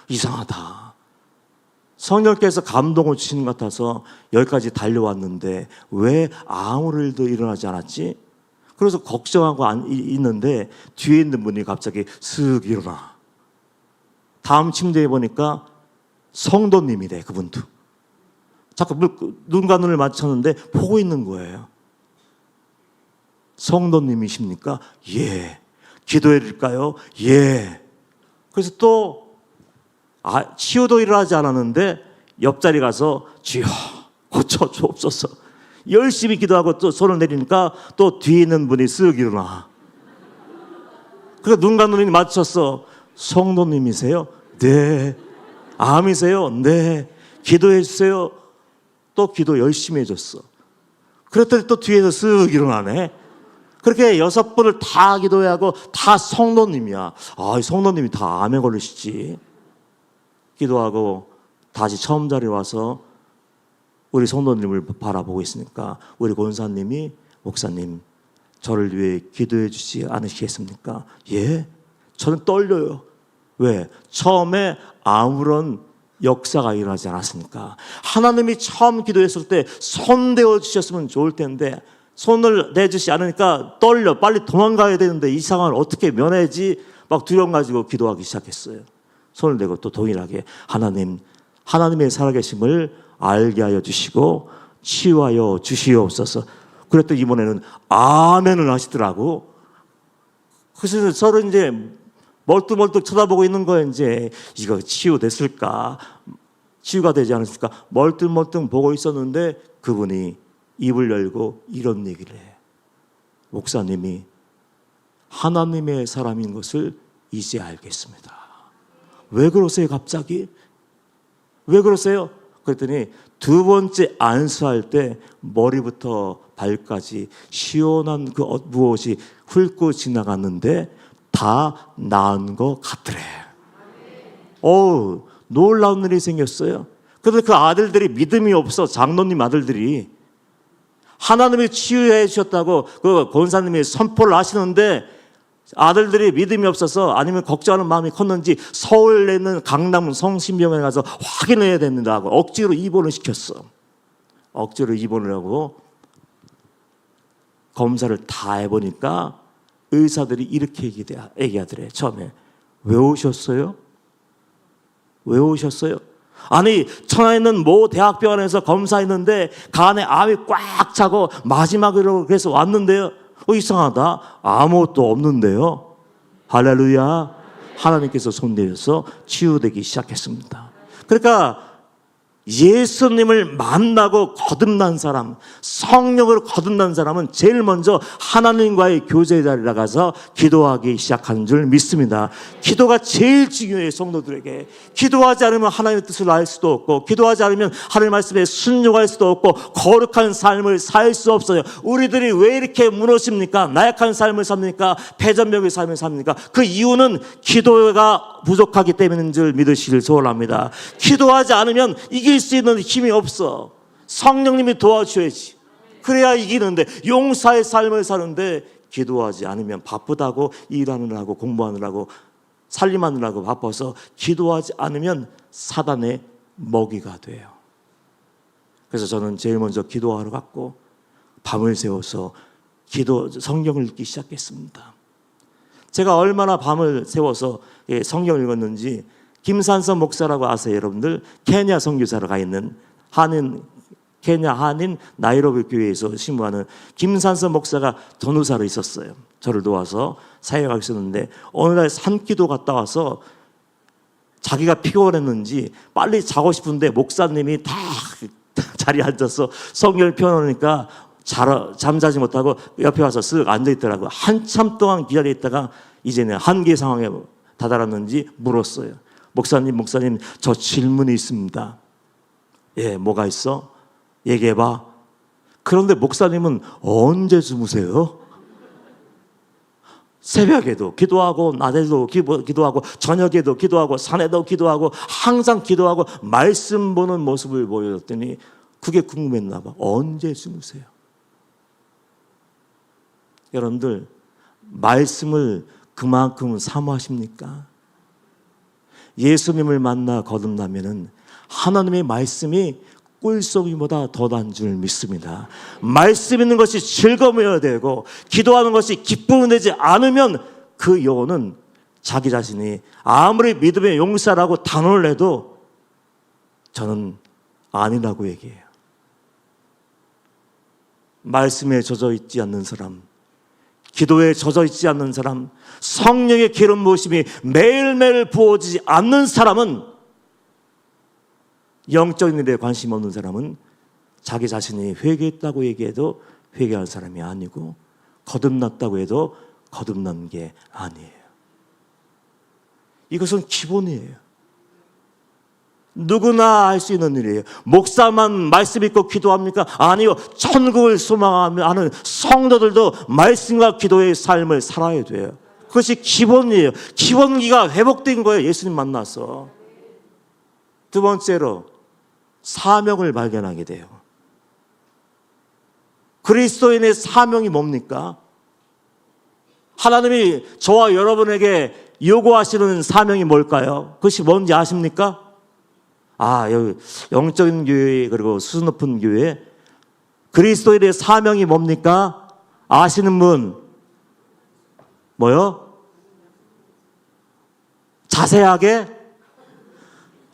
이상하다. 성령께서 감동을 주시는 것 같아서 여기까지 달려왔는데 왜 아무런 일도 일어나지 않았지? 그래서 걱정하고 있는데 뒤에 있는 분이 갑자기 슥 일어나. 다음 침대에 보니까 성도님이래, 그분도. 자꾸 눈과 눈을 맞췄는데 보고 있는 거예요. 성도님이십니까? 예. 기도해 드릴까요? 예. 그래서 또 치유도 일어나지 않았는데 옆자리 가서 주여 고쳐 주옵소서. 열심히 기도하고 또 손을 내리니까 또 뒤에 있는 분이 쓱 일어나. 그러니까 눈과 눈이 마주쳤어. 성도님이세요? 네. 암이세요? 네. 기도해 주세요. 또 기도 열심히 해줬어. 그랬더니 또 뒤에서 쓱 일어나네. 그렇게 6분을 다 기도하고 다 성도님이야. 아, 이 성도님이 다 암에 걸리시지. 기도하고 다시 처음 자리에 와서 우리 성도님을 바라보고 있으니까 우리 권사님이 목사님 저를 위해 기도해 주지 않으시겠습니까? 예. 저는 떨려요. 왜? 처음에 아무런 역사가 일어나지 않았습니까? 하나님이 처음 기도했을 때 손 대어 주셨으면 좋을 텐데 손을 내주지 않으니까 떨려. 빨리 도망가야 되는데 이 상황을 어떻게 면해야지 막 두려움 가지고 기도하기 시작했어요. 손을 대고 또 동일하게 하나님의 살아계심을 알게 하여 주시고 치유하여 주시옵소서. 그랬더니 이번에는 아멘을 하시더라고. 그래서 서로 이제 멀뚱멀뚱 쳐다보고 있는 거예요. 이제 이거 치유됐을까? 치유가 되지 않았을까? 멀뚱멀뚱 보고 있었는데 그분이 입을 열고 이런 얘기를 해. 목사님이 하나님의 사람인 것을 이제 알겠습니다. 왜 그러세요 갑자기? 왜 그러세요? 그랬더니 두 번째 안수할 때 머리부터 발까지 시원한 그 무엇이 훑고 지나갔는데 다 나은 것 같더래. 놀라운 일이 생겼어요. 그런데 그 아들들이 믿음이 없어. 장로님 아들들이 하나님이 치유해 주셨다고 그 권사님이 선포를 하시는데 아들들이 믿음이 없어서 아니면 걱정하는 마음이 컸는지 서울에 있는 강남 성심병원에 가서 확인해야 된다고 억지로 입원을 시켰어. 억지로 입원을 하고 검사를 다 해보니까 의사들이 이렇게 얘기하더래. 처음에 왜 오셨어요? 왜 오셨어요? 아니 천안에 있는 모 대학병원에서 검사했는데 간에 암이 꽉 차고 마지막으로 그래서 왔는데요. 이상하다. 아무것도 없는데요. 할렐루야. 하나님께서 손대셔서 치유되기 시작했습니다. 그러니까 예수님을 만나고 거듭난 사람, 성령으로 거듭난 사람은 제일 먼저 하나님과의 교제 자리에 가서 기도하기 시작하는 줄 믿습니다. 기도가 제일 중요해요. 성도들에게. 기도하지 않으면 하나님의 뜻을 알 수도 없고, 기도하지 않으면 하나님의 말씀에 순종할 수도 없고, 거룩한 삶을 살 수 없어요. 우리들이 왜 이렇게 무너집니까? 나약한 삶을 삽니까? 패전병의 삶을 삽니까? 그 이유는 기도가 부족하기 때문인 줄 믿으시길 소원합니다. 기도하지 않으면 이길 수 있는 힘이 없어. 성령님이 도와줘야지. 그래야 이기는데, 용사의 삶을 사는데 기도하지 않으면 바쁘다고 일하느라고 공부하느라고 살림하느라고 바빠서 기도하지 않으면 사단의 먹이가 돼요. 그래서 저는 제일 먼저 기도하러 갔고 밤을 새워서 성경을 읽기 시작했습니다. 제가 얼마나 밤을 새워서 성경을 읽었는지 김산선 목사라고 아세요, 여러분들? 케냐 선교사로 가 있는 케냐 한인 나이로비 교회에서 신부하는 김산선 목사가 전도사로 있었어요. 저를 도와서 사역하고 있었는데 어느 날 산기도 갔다 와서 자기가 피곤했는지 빨리 자고 싶은데 목사님이 다 자리에 앉아서 성경을 펴놓으니까 잠자지 못하고 옆에 와서 쓱 앉아있더라고요. 한참 동안 기다려 있다가 이제는 한계 상황에 다다랐는지 물었어요. 목사님, 저 질문이 있습니다. 예, 뭐가 있어? 얘기해봐. 그런데 목사님은 언제 주무세요? 새벽에도 기도하고 낮에도 기도하고 저녁에도 기도하고 산에도 기도하고 항상 기도하고 말씀 보는 모습을 보여줬더니 그게 궁금했나 봐. 언제 주무세요? 여러분들 말씀을 그만큼 사모하십니까? 예수님을 만나 거듭나면은 하나님의 말씀이 꿀송이보다 더 난 줄 믿습니다. 말씀 있는 것이 즐거움이어야 되고 기도하는 것이 기쁨이 되지 않으면 그 영혼은 자기 자신이 아무리 믿음의 용사라고 단언을 해도 저는 아니라고 얘기해요. 말씀에 젖어 있지 않는 사람, 기도에 젖어 있지 않는 사람, 성령의 기름 부으심이 매일매일 부어지지 않는 사람은, 영적인 일에 관심 없는 사람은 자기 자신이 회개했다고 얘기해도 회개한 사람이 아니고, 거듭났다고 해도 거듭난 게 아니에요. 이것은 기본이에요. 누구나 할 수 있는 일이에요. 목사만 말씀 믿고 기도합니까? 아니요. 천국을 소망하는 성도들도 말씀과 기도의 삶을 살아야 돼요. 그것이 기본이에요. 기본기가 회복된 거예요. 예수님 만나서. 두 번째로 사명을 발견하게 돼요. 그리스도인의 사명이 뭡니까? 하나님이 저와 여러분에게 요구하시는 사명이 뭘까요? 그것이 뭔지 아십니까? 여기 영적인 교회 그리고 수준 높은 교회 그리스도인의 사명이 뭡니까? 아시는 분? 뭐요? 자세하게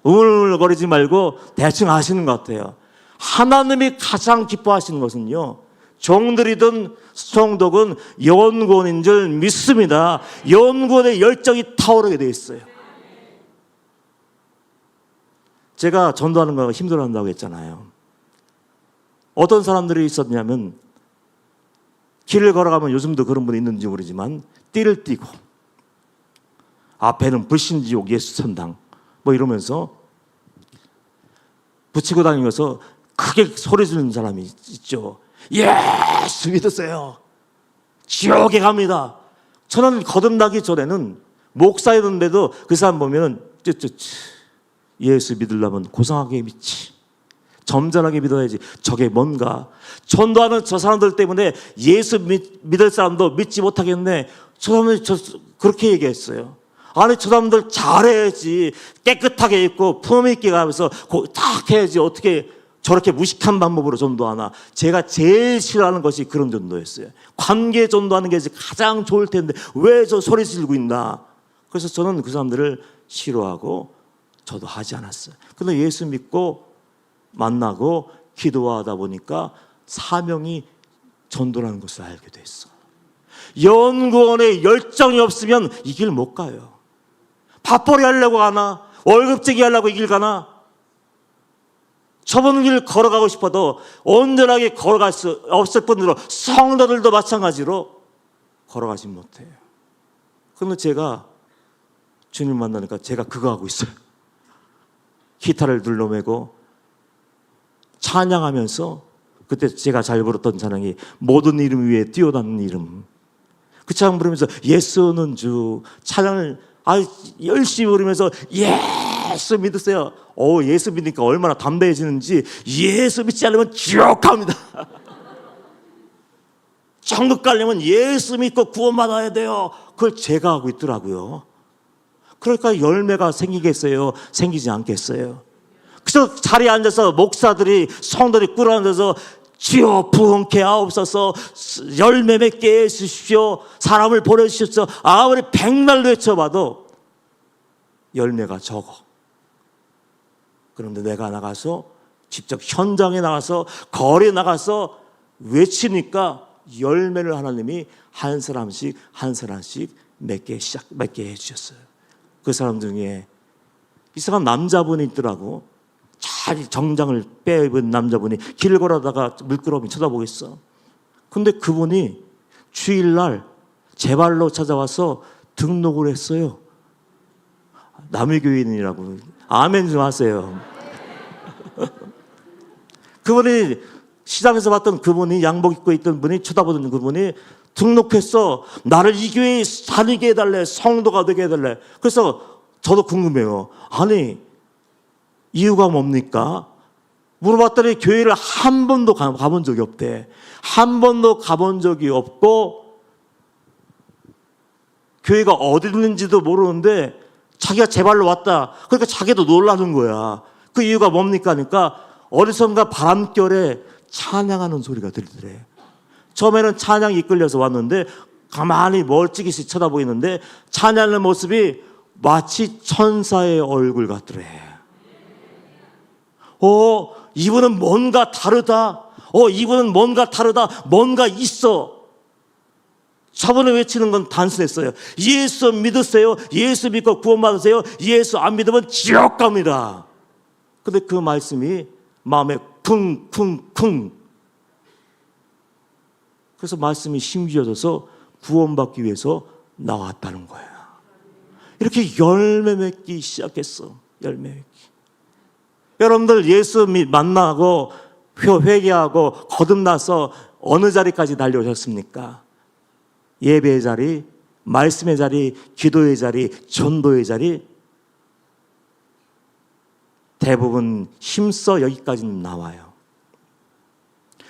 우물거리지 말고 대충 아시는 것 같아요. 하나님이 가장 기뻐하시는 것은요, 종들이든 성도든 연구원인 줄 믿습니다. 연구원의 열정이 타오르게 되어 있어요. 제가 전도하는 거 힘들어한다고 했잖아요. 어떤 사람들이 있었냐면, 길을 걸어가면 요즘도 그런 분이 있는지 모르지만 띠를 띠고 앞에는 불신지옥 예수천당 뭐 이러면서 붙이고 다니면서 크게 소리 지르는 사람이 있죠. 예수 믿으세요. 지옥에 갑니다. 저는 거듭나기 전에는 목사였는데도 그 사람 보면 예수 믿으려면 고상하게 믿지, 점잖하게 믿어야지. 저게 뭔가. 전도하는 저 사람들 때문에 예수 믿을 사람도 믿지 못하겠네. 저 사람들 그렇게 얘기했어요. 아니, 저 사람들 잘해야지. 깨끗하게 입고 품 있게 가면서 딱 해야지. 어떻게 저렇게 무식한 방법으로 전도하나. 제가 제일 싫어하는 것이 그런 전도였어요. 관계 전도하는 게 가장 좋을 텐데 왜 저 소리 지르고 있나. 그래서 저는 그 사람들을 싫어하고 저도 하지 않았어요. 그런데 예수 믿고 만나고 기도하다 보니까 사명이 전도라는 것을 알게 됐어. 연구원에 열정이 없으면 이 길 못 가요. 밥벌이 하려고 가나, 월급쟁이 하려고 이 길 가나. 좁은 길 걸어가고 싶어도 온전하게 걸어갈 수 없을 뿐더러 성도들도 마찬가지로 걸어가지 못해요. 그런데 제가 주님 만나니까 제가 그거 하고 있어요. 기타를 눌러매고 찬양하면서, 그때 제가 잘 부르던 찬양이 모든 이름 위에 뛰어닿는 이름, 그 찬양 부르면서 예수는 주 찬양을 열심히 부르면서 예수 믿으세요. 예수 믿으니까 얼마나 담대해지는지. 예수 믿지 않으면 지옥 갑니다. 천국 가려면 예수 믿고 구원받아야 돼요. 그걸 제가 하고 있더라고요. 그러니까 열매가 생기겠어요? 생기지 않겠어요? 그래서 자리에 앉아서 목사들이, 성도들이 꿇어앉아서 주여 부흥케 하옵소서, 열매 맺게 해주십시오, 사람을 보내주십시오, 아무리 백날 외쳐봐도 열매가 적어. 그런데 내가 나가서 직접 현장에 나가서 거리에 나가서 외치니까 열매를 하나님이 한 사람씩 한 사람씩 맺게 해주셨어요. 그 사람 중에 이상한 남자분이 있더라고. 잘 정장을 빼입은 남자분이 길 걸어다가 물끄러미 쳐다보겠어. 근데 그분이 주일날 제 발로 찾아와서 등록을 했어요. 남의 교인이라고. 아멘 좀 하세요. 그분이 시장에서 봤던 그분이, 양복 입고 있던 분이, 쳐다보던 그분이 등록했어. 나를 이 교회에 다니게 해달래, 성도가 되게 해달래. 그래서 저도 궁금해요. 아니, 이유가 뭡니까? 물어봤더니 교회를 한 번도 가본 적이 없대. 한 번도 가본 적이 없고 교회가 어디 있는지도 모르는데 자기가 제 발로 왔다. 그러니까 자기도 놀라는 거야. 그 이유가 뭡니까? 그러니까 어디선가 바람결에 찬양하는 소리가 들리더래. 처음에는 찬양이 이끌려서 왔는데 가만히 멀찍이씩 쳐다보이는데 찬양하는 모습이 마치 천사의 얼굴 같더래. 이분은 뭔가 다르다. 이분은 뭔가 다르다. 뭔가 있어. 저번에 외치는 건 단순했어요. 예수 믿으세요. 예수 믿고 구원받으세요. 예수 안 믿으면 지옥 갑니다. 근데 그 말씀이 마음에 쿵쿵쿵. 그래서 말씀이 심겨져서 구원받기 위해서 나왔다는 거예요. 이렇게 열매 맺기 시작했어. 열매 맺기. 여러분들 예수 만나고 회개하고 거듭나서 어느 자리까지 달려오셨습니까? 예배의 자리, 말씀의 자리, 기도의 자리, 전도의 자리. 대부분 힘써 여기까지는 나와요.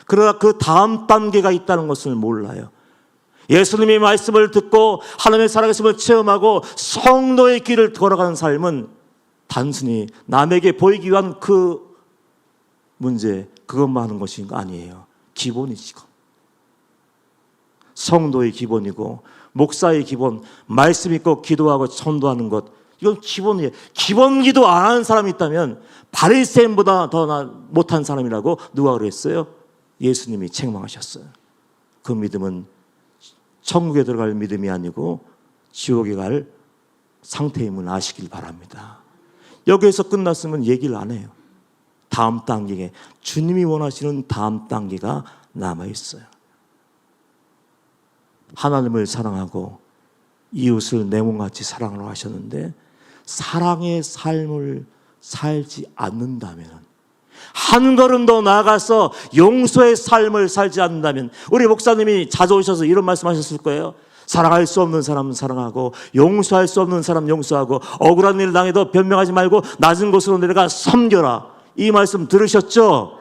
그러나 그 다음 단계가 있다는 것을 몰라요. 예수님의 말씀을 듣고 하나님의 살아계심을 체험하고 성도의 길을 걸어가는 삶은 단순히 남에게 보이기 위한 그 문제, 그것만 하는 것이 아니에요. 기본이지고. 성도의 기본이고 목사의 기본, 말씀 있고 기도하고 전도하는 것, 이건 기본이에요. 기본 기도 안 하는 사람이 있다면 바리새인보다 더 못한 사람이라고 누가 그랬어요? 예수님이 책망하셨어요. 그 믿음은 천국에 들어갈 믿음이 아니고 지옥에 갈 상태임을 아시길 바랍니다. 여기에서 끝났으면 얘기를 안 해요. 다음 단계에 주님이 원하시는 다음 단계가 남아있어요. 하나님을 사랑하고 이웃을 내 몸같이 사랑하라고 하셨는데 사랑의 삶을 살지 않는다면, 한 걸음 더 나아가서 용서의 삶을 살지 않는다면, 우리 목사님이 자주 오셔서 이런 말씀하셨을 거예요. 사랑할 수 없는 사람은 사랑하고 용서할 수 없는 사람 용서하고 억울한 일을 당해도 변명하지 말고 낮은 곳으로 내려가 섬겨라. 이 말씀 들으셨죠?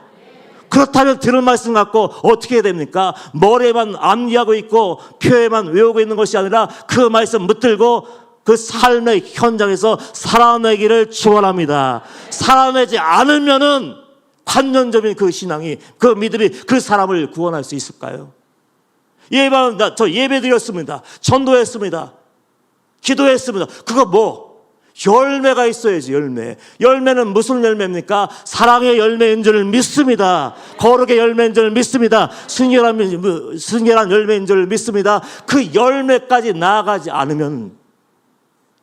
그렇다면 들은 말씀 갖고 어떻게 해야 됩니까? 머리에만 암기하고 있고 표에만 외우고 있는 것이 아니라 그 말씀 붙들고 그 삶의 현장에서 살아내기를 축원합니다. 살아내지 않으면은 관념적인 그 신앙이, 그 믿음이 그 사람을 구원할 수 있을까요? 저 예배 드렸습니다. 전도했습니다. 기도했습니다. 그거 뭐? 열매가 있어야지. 열매는 무슨 열매입니까? 사랑의 열매인 줄 믿습니다. 거룩의 열매인 줄 믿습니다. 순결한 열매인 줄 믿습니다. 그 열매까지 나아가지 않으면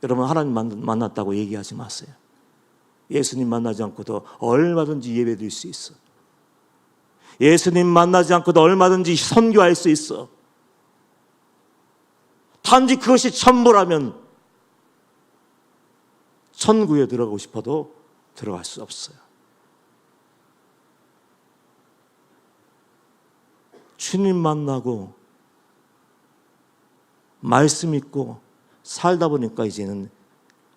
여러분 하나님 만났다고 얘기하지 마세요. 예수님 만나지 않고도 얼마든지 예배 드릴 수 있어. 예수님 만나지 않고도 얼마든지 선교할 수 있어. 단지 그것이 전부라면 천국에 들어가고 싶어도 들어갈 수 없어요. 주님 만나고 말씀 있고 살다 보니까 이제는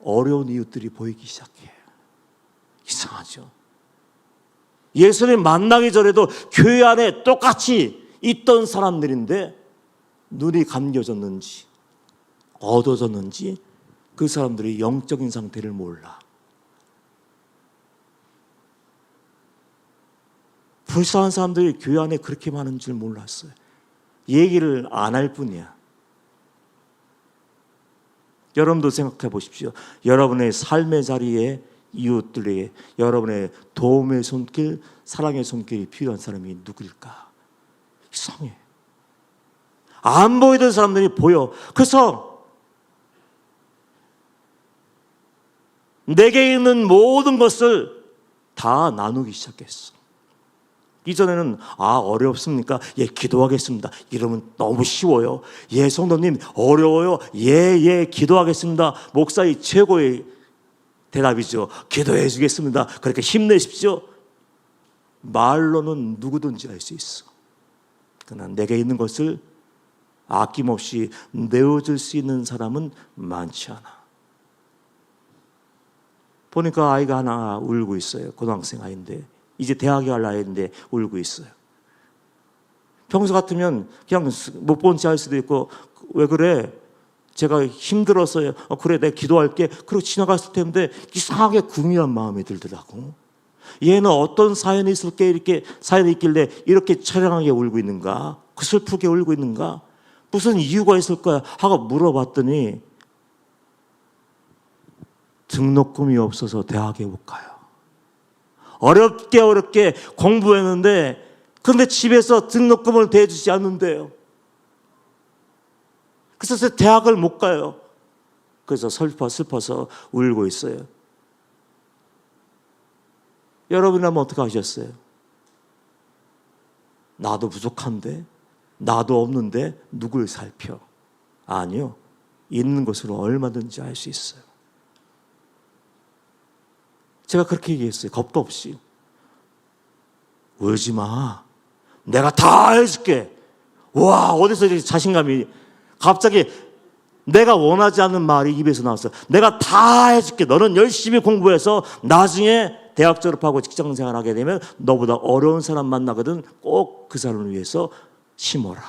어려운 이웃들이 보이기 시작해요. 이상하죠? 예수님 만나기 전에도 교회 안에 똑같이 있던 사람들인데 눈이 감겨졌는지 어두워졌는지 그 사람들이 영적인 상태를 몰라. 불쌍한 사람들이 교회 안에 그렇게 많은 줄 몰랐어요. 얘기를 안 할 뿐이야. 여러분도 생각해 보십시오. 여러분의 삶의 자리에 이웃들에게 여러분의 도움의 손길, 사랑의 손길이 필요한 사람이 누구일까? 이상해. 안 보이던 사람들이 보여. 그래서 내게 있는 모든 것을 다 나누기 시작했어. 이전에는 어렵습니까? 예, 기도하겠습니다. 이러면 너무 쉬워요. 예, 성도님 어려워요. 예, 기도하겠습니다. 목사의 최고의 대답이죠. 기도해 주겠습니다. 그렇게 힘내십시오. 말로는 누구든지 할 수 있어. 그러나 내게 있는 것을 아낌없이 내어줄 수 있는 사람은 많지 않아. 보니까 아이가 하나 울고 있어요. 고등학생 아이인데 이제 대학에 갈 나이인데 울고 있어요. 평소 같으면 그냥 못 본 채 할 수도 있고, 왜 그래? 제가 힘들었어요. 그래, 내가 기도할게. 그리고 지나갔을 텐데 이상하게 궁리한 마음이 들더라고. 얘는 어떤 사연이 있을게, 이렇게 사연이 있길래 이렇게 처량하게 울고 있는가? 그 슬프게 울고 있는가? 무슨 이유가 있을 거야 하고 물어봤더니 등록금이 없어서 대학에 못 가요. 어렵게 공부했는데 근데 집에서 등록금을 대주지 않는데요. 그래서 대학을 못 가요. 그래서 슬퍼서 울고 있어요. 여러분이라면 어떻게 하셨어요? 나도 부족한데, 나도 없는데 누굴 살펴? 아니요. 있는 것으로 얼마든지 할 수 있어요. 제가 그렇게 얘기했어요. 겁도 없이. 울지 마. 내가 다 해줄게. 와, 어디서 이렇게 자신감이. 갑자기 내가 원하지 않는 말이 입에서 나왔어요. 내가 다 해줄게. 너는 열심히 공부해서 나중에 대학 졸업하고 직장 생활하게 되면 너보다 어려운 사람 만나거든. 꼭 그 사람을 위해서 심어라.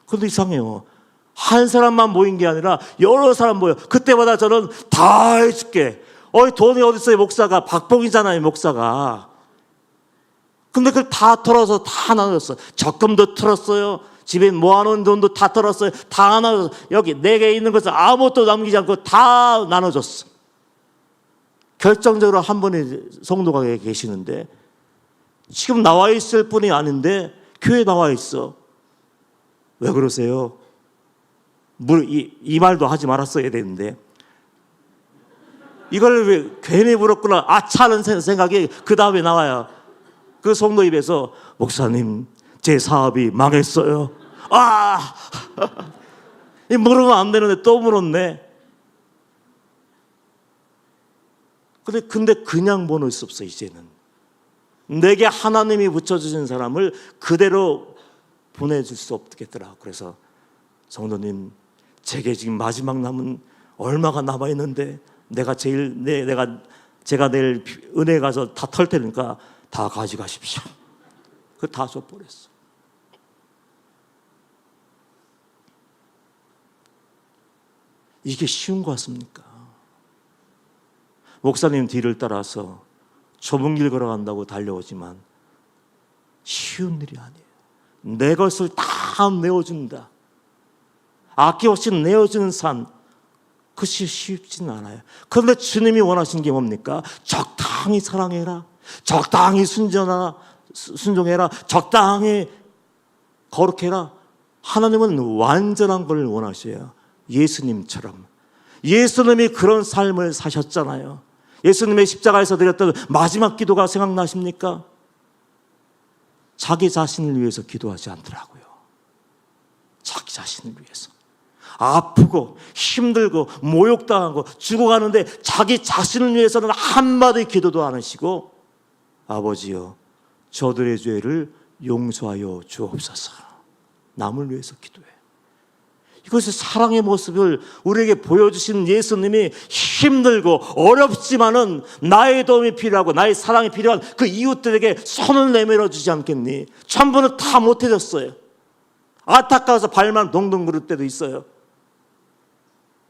그런데 이상해요. 한 사람만 모인 게 아니라 여러 사람 모여. 그때마다 저는 다 해줄게. 돈이 어디 있어요? 목사가 박봉이잖아요, 목사가. 근데 그걸 다 털어서 다 나눠줬어요. 적금도 털었어요. 집에 모아놓은 돈도 다 털었어요. 다 나눠줬어요. 여기 내게 있는 것을 아무것도 남기지 않고 다 나눠줬어. 결정적으로 한 분이 성도가 계시는데 지금 나와 있을 분이 아닌데 교회에 나와 있어. 왜 그러세요? 이 말도 하지 말았어야 되는데 이걸 왜 괜히 물었구나 아차는 생각이 그 다음에 나와요. 그 성도 입에서 목사님 제 사업이 망했어요. 물으면 안 되는데 또 물었네. 근데 그냥 보낼 수 없어. 이제는 내게 하나님이 붙여주신 사람을 그대로 보내줄 수 없겠더라. 그래서 성도님 제게 지금 마지막 남은 얼마가 남아 있는데 제가 내일 은혜 가서 다 털 테니까 다 가져가십시오. 그 다 줘버렸어. 이게 쉬운 것 같습니까? 목사님 뒤를 따라서 좁은 길 걸어간다고 달려오지만 쉬운 일이 아니에요. 내 것을 다 내어준다. 아낌없이 내어주는 삶, 그것이 쉽지는 않아요. 그런데 주님이 원하시는 게 뭡니까? 적당히 사랑해라. 적당히 순종해라. 적당히 거룩해라. 하나님은 완전한 걸 원하셔요. 예수님처럼. 예수님이 그런 삶을 사셨잖아요. 예수님의 십자가에서 드렸던 마지막 기도가 생각나십니까? 자기 자신을 위해서 기도하지 않더라고요. 자기 자신을 위해서. 아프고 힘들고 모욕당하고 죽어가는데 자기 자신을 위해서는 한마디 기도도 안 하시고 아버지여 저들의 죄를 용서하여 주옵소서. 남을 위해서 기도해. 이것이 사랑의 모습을 우리에게 보여주신 예수님이 힘들고 어렵지만은 나의 도움이 필요하고 나의 사랑이 필요한 그 이웃들에게 손을 내밀어 주지 않겠니? 전부는 다 못해줬어요. 안타까워서 발만 동동 구를 때도 있어요.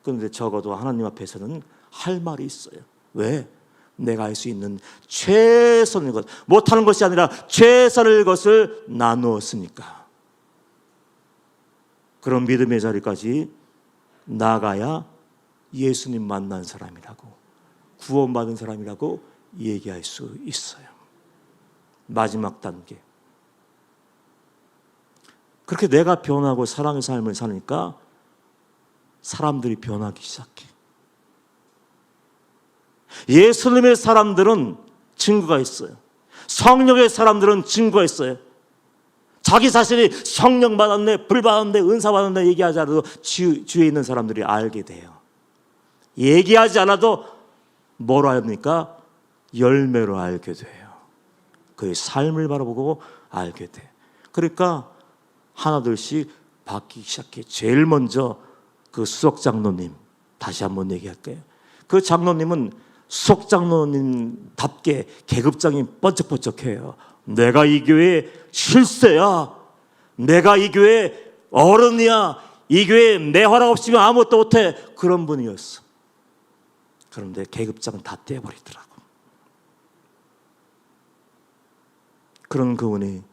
그런데 적어도 하나님 앞에서는 할 말이 있어요. 왜? 내가 할 수 있는 최선의 것, 못하는 것이 아니라 최선의 것을 나누었으니까. 그런 믿음의 자리까지 나가야 예수님 만난 사람이라고, 구원받은 사람이라고 얘기할 수 있어요. 마지막 단계. 그렇게 내가 변하고 사랑의 삶을 사니까 사람들이 변하기 시작해. 예수님의 사람들은 증거가 있어요. 성령의 사람들은 증거가 있어요. 자기 자신이 성령 받았네, 불 받았네, 은사 받았네 얘기하지 않아도 주위에 있는 사람들이 알게 돼요. 얘기하지 않아도 뭐로 합니까? 열매로 알게 돼요. 그의 삶을 바라보고 알게 돼. 그러니까 하나둘씩 바뀌기 시작해. 제일 먼저 그 수석 장로님, 다시 한번 얘기할게요. 그 장로님은 수석 장로님답게 계급장이 번쩍번쩍해요. 내가 이 교회 실세야. 내가 이 교회 어른이야. 이 교회 내 허락 없이면 아무것도 못해. 그런 분이었어. 그런데 계급장은 다 떼어버리더라고. 그런 그분이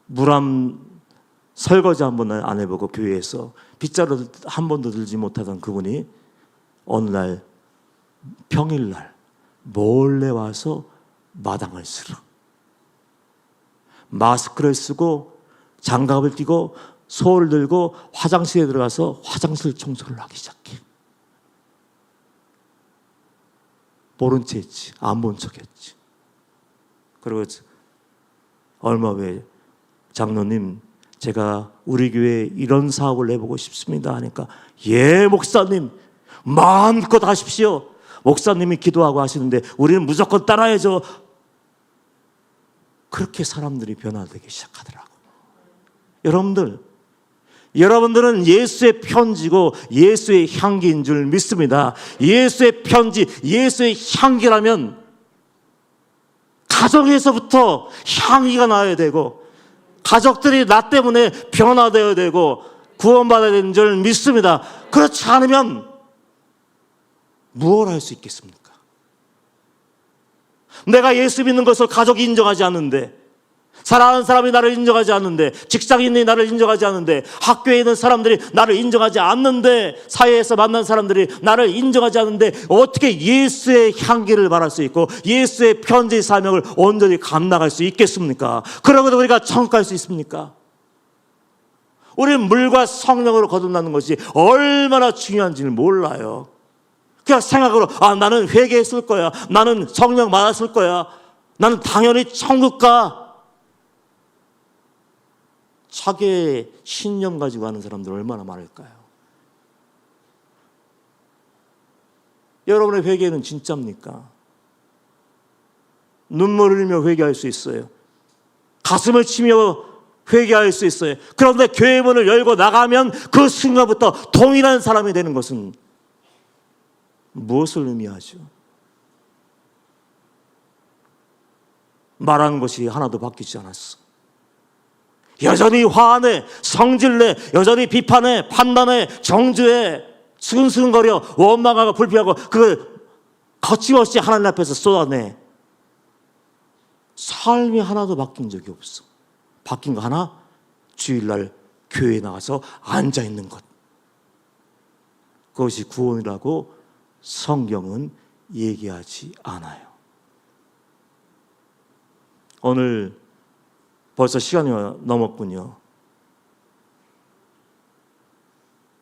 무람 설거지 한 번도 안 해보고 교회에서 빗자루 한 번도 들지 못하던 그분이 어느 날 평일날 몰래 와서 마당을 쓸어 마스크를 쓰고 장갑을 끼고 소를 들고 화장실에 들어가서 화장실 청소를 하기 시작해. 모른 체 했지. 안 본 척 했지. 그리고 얼마 후에 장로님, 제가 우리 교회에 이런 사업을 해보고 싶습니다 하니까, 예 목사님 마음껏 하십시오. 목사님이 기도하고 하시는데 우리는 무조건 따라야죠. 그렇게 사람들이 변화되기 시작하더라고. 여러분들은 예수의 편지고 예수의 향기인 줄 믿습니다. 예수의 편지, 예수의 향기라면 가정에서부터 향기가 나야 되고, 가족들이 나 때문에 변화되어야 되고 구원받아야 되는 줄 믿습니다. 그렇지 않으면 무엇을 할 수 있겠습니까? 내가 예수 믿는 것을 가족이 인정하지 않는데, 사랑하는 사람이 나를 인정하지 않는데, 직장인이 나를 인정하지 않는데, 학교에 있는 사람들이 나를 인정하지 않는데, 사회에서 만난 사람들이 나를 인정하지 않는데 어떻게 예수의 향기를 발할 수 있고 예수의 편지 사명을 온전히 감당할 수 있겠습니까? 그러고도 우리가 천국 갈 수 있습니까? 우리는 물과 성령으로 거듭나는 것이 얼마나 중요한지를 몰라요. 그냥 생각으로 나는 회개했을 거야, 나는 성령 받았을 거야, 나는 당연히 천국 가. 자기의 신념 가지고 하는 사람들 얼마나 많을까요? 여러분의 회개는 진짜입니까? 눈물을 흘리며 회개할 수 있어요. 가슴을 치며 회개할 수 있어요. 그런데 교회 문을 열고 나가면 그 순간부터 동일한 사람이 되는 것은 무엇을 의미하죠? 말하는 것이 하나도 바뀌지 않았어. 여전히 화내, 성질내, 여전히 비판해, 판단해, 정죄해, 수근수근거려, 원망하고 불평하고 그 거침없이 하나님 앞에서 쏟아내. 삶이 하나도 바뀐 적이 없어. 바뀐 거 하나? 주일날 교회에 나가서 앉아있는 것. 그것이 구원이라고 성경은 얘기하지 않아요. 오늘 벌써 시간이 넘었군요.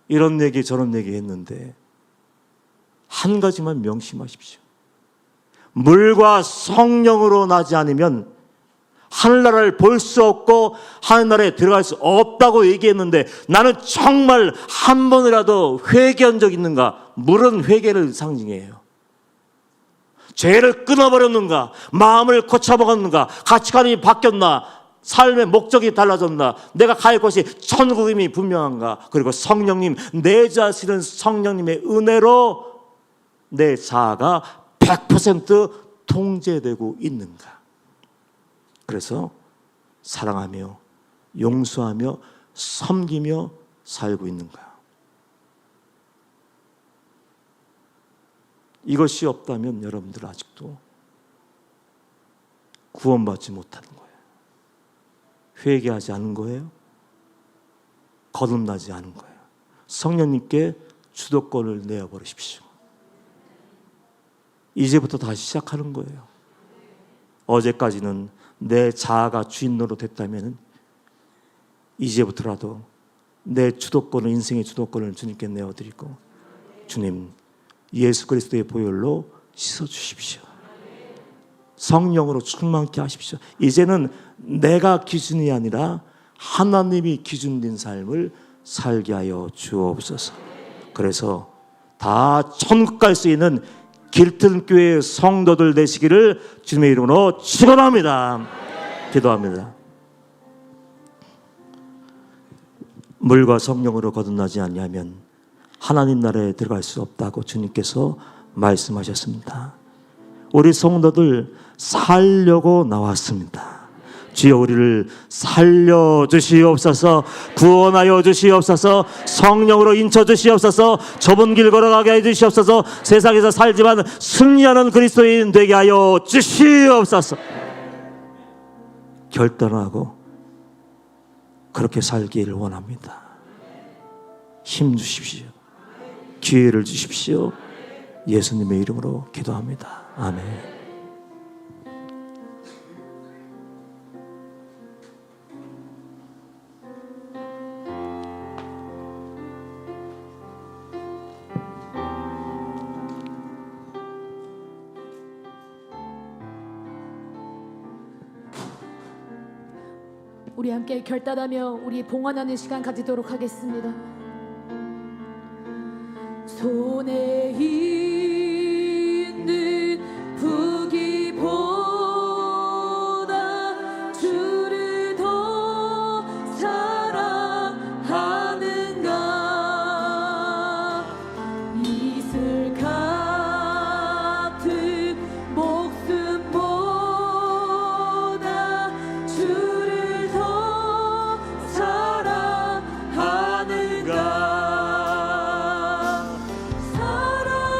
이런 얘기 저런 얘기 했는데 한 가지만 명심하십시오. 물과 성령으로 나지 않으면 하늘나라를 볼 수 없고 하늘나라에 들어갈 수 없다고 얘기했는데, 나는 정말 한 번이라도 회개한 적 있는가? 물은 회개를 상징해요. 죄를 끊어버렸는가? 마음을 고쳐먹었는가? 가치관이 바뀌었나? 삶의 목적이 달라졌나? 내가 갈 곳이 천국임이 분명한가? 그리고 성령님, 내 자신은 성령님의 은혜로 내 자아가 100% 통제되고 있는가? 그래서 사랑하며 용서하며 섬기며 살고 있는가? 이것이 없다면 여러분들 아직도 구원받지 못하는 거예요. 회개하지 않은 거예요. 거듭나지 않은 거예요. 성령님께 주도권을 내어버리십시오. 이제부터 다시 시작하는 거예요. 어제까지는 내 자아가 주인 노릇했다면 이제부터라도 내 주도권을, 인생의 주도권을 주님께 내어드리고, 주님 예수 그리스도의 보혈로 씻어주십시오. 성령으로 충만케 하십시오. 이제는 내가 기준이 아니라 하나님이 기준된 삶을 살게 하여 주옵소서. 그래서 다 천국 갈 수 있는 길튼교회 성도들 되시기를 주님의 이름으로 축원합니다. 기도합니다. 물과 성령으로 거듭나지 아니하면 하나님 나라에 들어갈 수 없다고 주님께서 말씀하셨습니다. 우리 성도들 살려고 나왔습니다. 주여 우리를 살려주시옵소서, 구원하여 주시옵소서, 성령으로 인쳐주시옵소서, 좁은 길 걸어가게 해주시옵소서, 세상에서 살지만 승리하는 그리스도인 되게 하여 주시옵소서. 결단하고 그렇게 살기를 원합니다. 힘 주십시오. 기회를 주십시오. 예수님의 이름으로 기도합니다. 아멘. 우리 함께 결단하며 우리 봉헌하는 시간 가지도록 하겠습니다. 손에 있는 부기보다 주를 더 사랑하는가. 이슬 같은 목숨보다 주를 더 사랑하는가. 사랑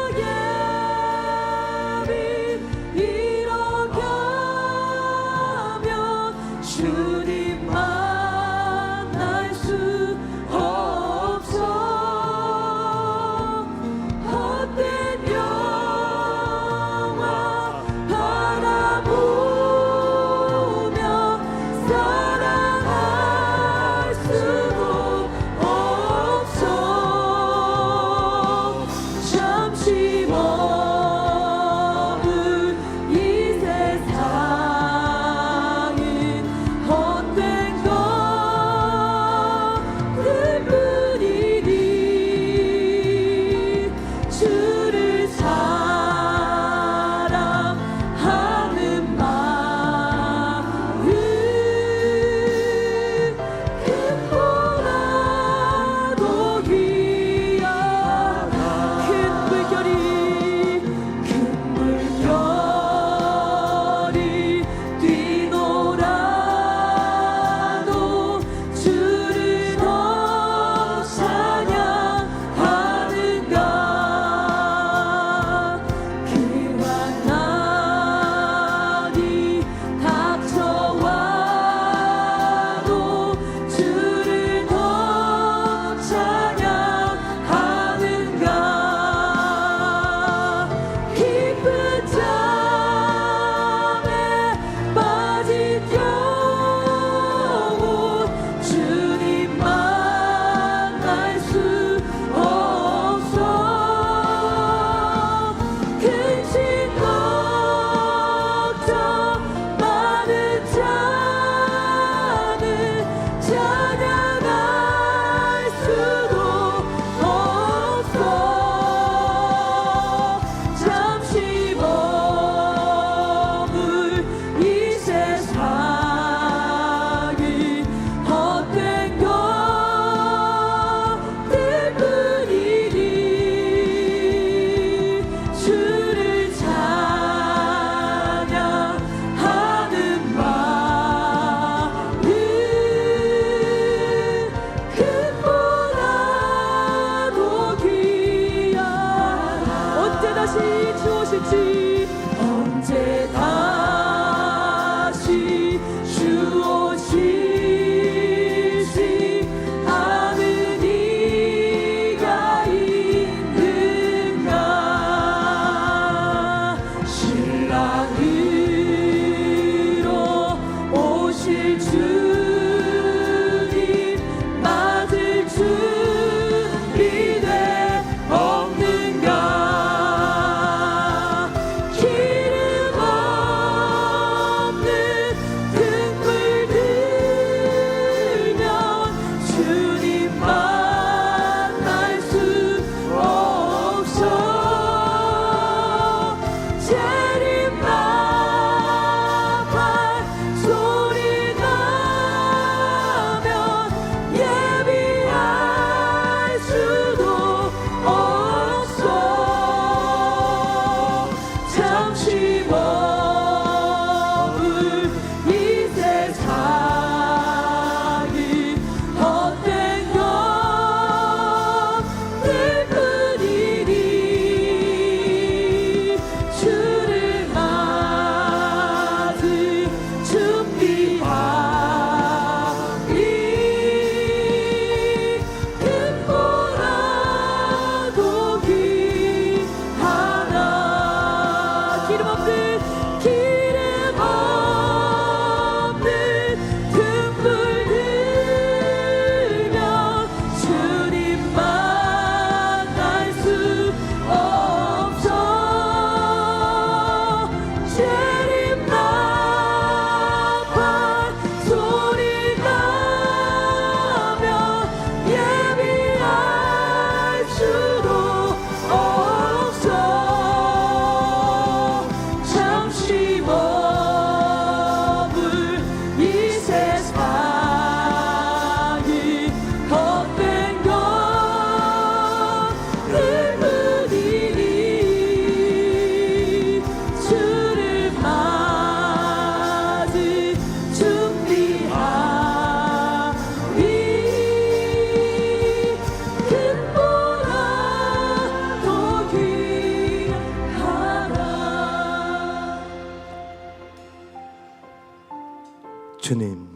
주님,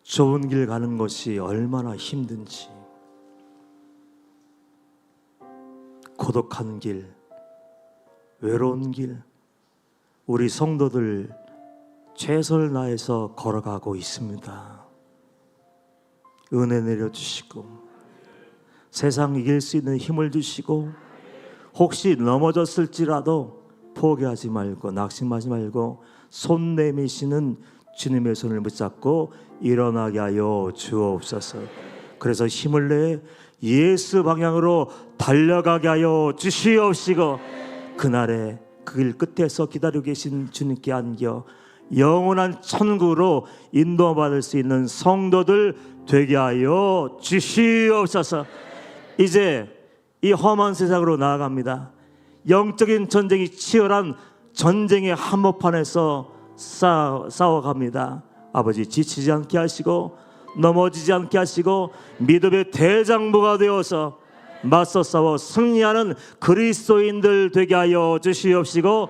좋은 길 가는 것이 얼마나 힘든지, 고독한 길, 외로운 길, 우리 성도들 최선을 다해서 걸어가고 있습니다. 은혜 내려주시고 세상 이길 수 있는 힘을 주시고, 혹시 넘어졌을지라도 포기하지 말고 낙심하지 말고 손 내미시는 주님의 손을 붙잡고 일어나게 하여 주옵소서. 그래서 힘을 내 예수 방향으로 달려가게 하여 주시옵시고, 그날에 그 길 끝에서 기다리고 계신 주님께 안겨 영원한 천국으로 인도받을 수 있는 성도들 되게 하여 주시옵소서. 이제 이 험한 세상으로 나아갑니다. 영적인 전쟁이 치열한 전쟁의 한복판에서 싸워갑니다. 아버지, 지치지 않게 하시고 넘어지지 않게 하시고 믿음의 대장부가 되어서 맞서 싸워 승리하는 그리스도인들 되게 하여 주시옵시고,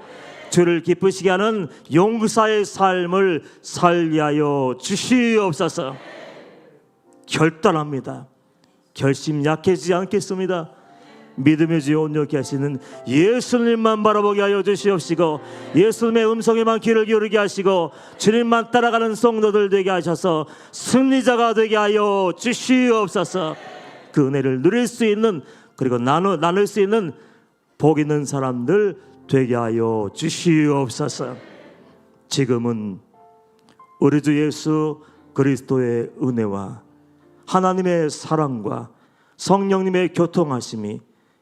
주를 기쁘시게 하는 용사의 삶을 살게 하여 주시옵소서. 결단합니다. 결심 약해지지 않겠습니다. 믿음의 주 온전케 하시는 예수님만 바라보게 하여 주시옵시고, 예수님의 음성에만 귀를 기울이게 하시고 주님만 따라가는 성도들 되게 하셔서 승리자가 되게 하여 주시옵소서. 그 은혜를 누릴 수 있는, 그리고 나눌 수 있는 복 있는 사람들 되게 하여 주시옵소서. 지금은 우리 주 예수 그리스도의 은혜와 하나님의 사랑과 성령님의 교통하심이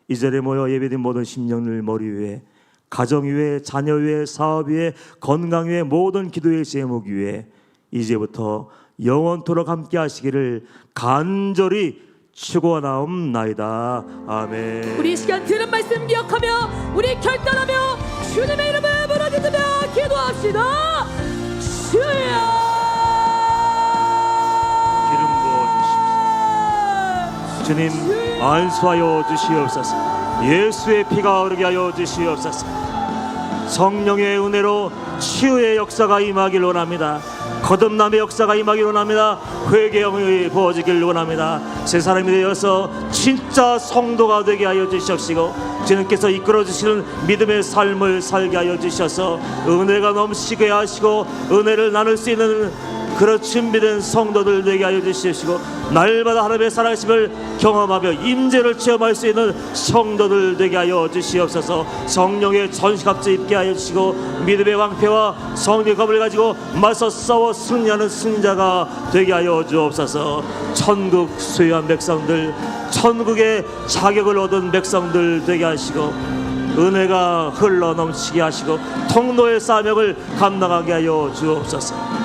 이 자리에 모여 예배드린 모든 심령들 머리 위에, 가정 위에, 자녀 위에, 사업 위에, 건강 위에, 모든 기도의 제목 위에 이제부터 영원토록 함께 하시기를 간절히 축원하옵나이다. 아멘. 우리 이 시간 들은 말씀 기억하며 우리 결단하며 주님의 이름을 부르짖으며 기도합시다. 주여, 기름 부어 주십시오. 주님, 안수하여 주시옵소서. 예수의 피가 흐르게 하여 주시옵소서. 성령의 은혜로 치유의 역사가 임하길 원합니다. 거듭남의 역사가 임하길 원합니다. 회개형이 부어지길 원합니다. 새 사람이 되어서 진짜 성도가 되게 하여 주시옵시고, 주님께서 이끌어 주시는 믿음의 삶을 살게 하여 주셔서 은혜가 넘치게 하시고 은혜를 나눌 수 있는 그런 준비된 성도들 되게 하여 주시옵시고, 날마다 하나님의 살아계심을 경험하며 임재를 체험할 수 있는 성도들 되게 하여 주시옵소서. 성령의 전시갑주 입게 하여 주시고, 믿음의 왕패와 성령의 검을 가지고 맞서 싸워 승리하는 승자가 되게 하여 주옵소서. 천국 소유한 백성들, 천국의 자격을 얻은 백성들 되게 하시고, 은혜가 흘러 넘치게 하시고 통로의 사명을 감당하게 하여 주옵소서.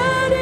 주님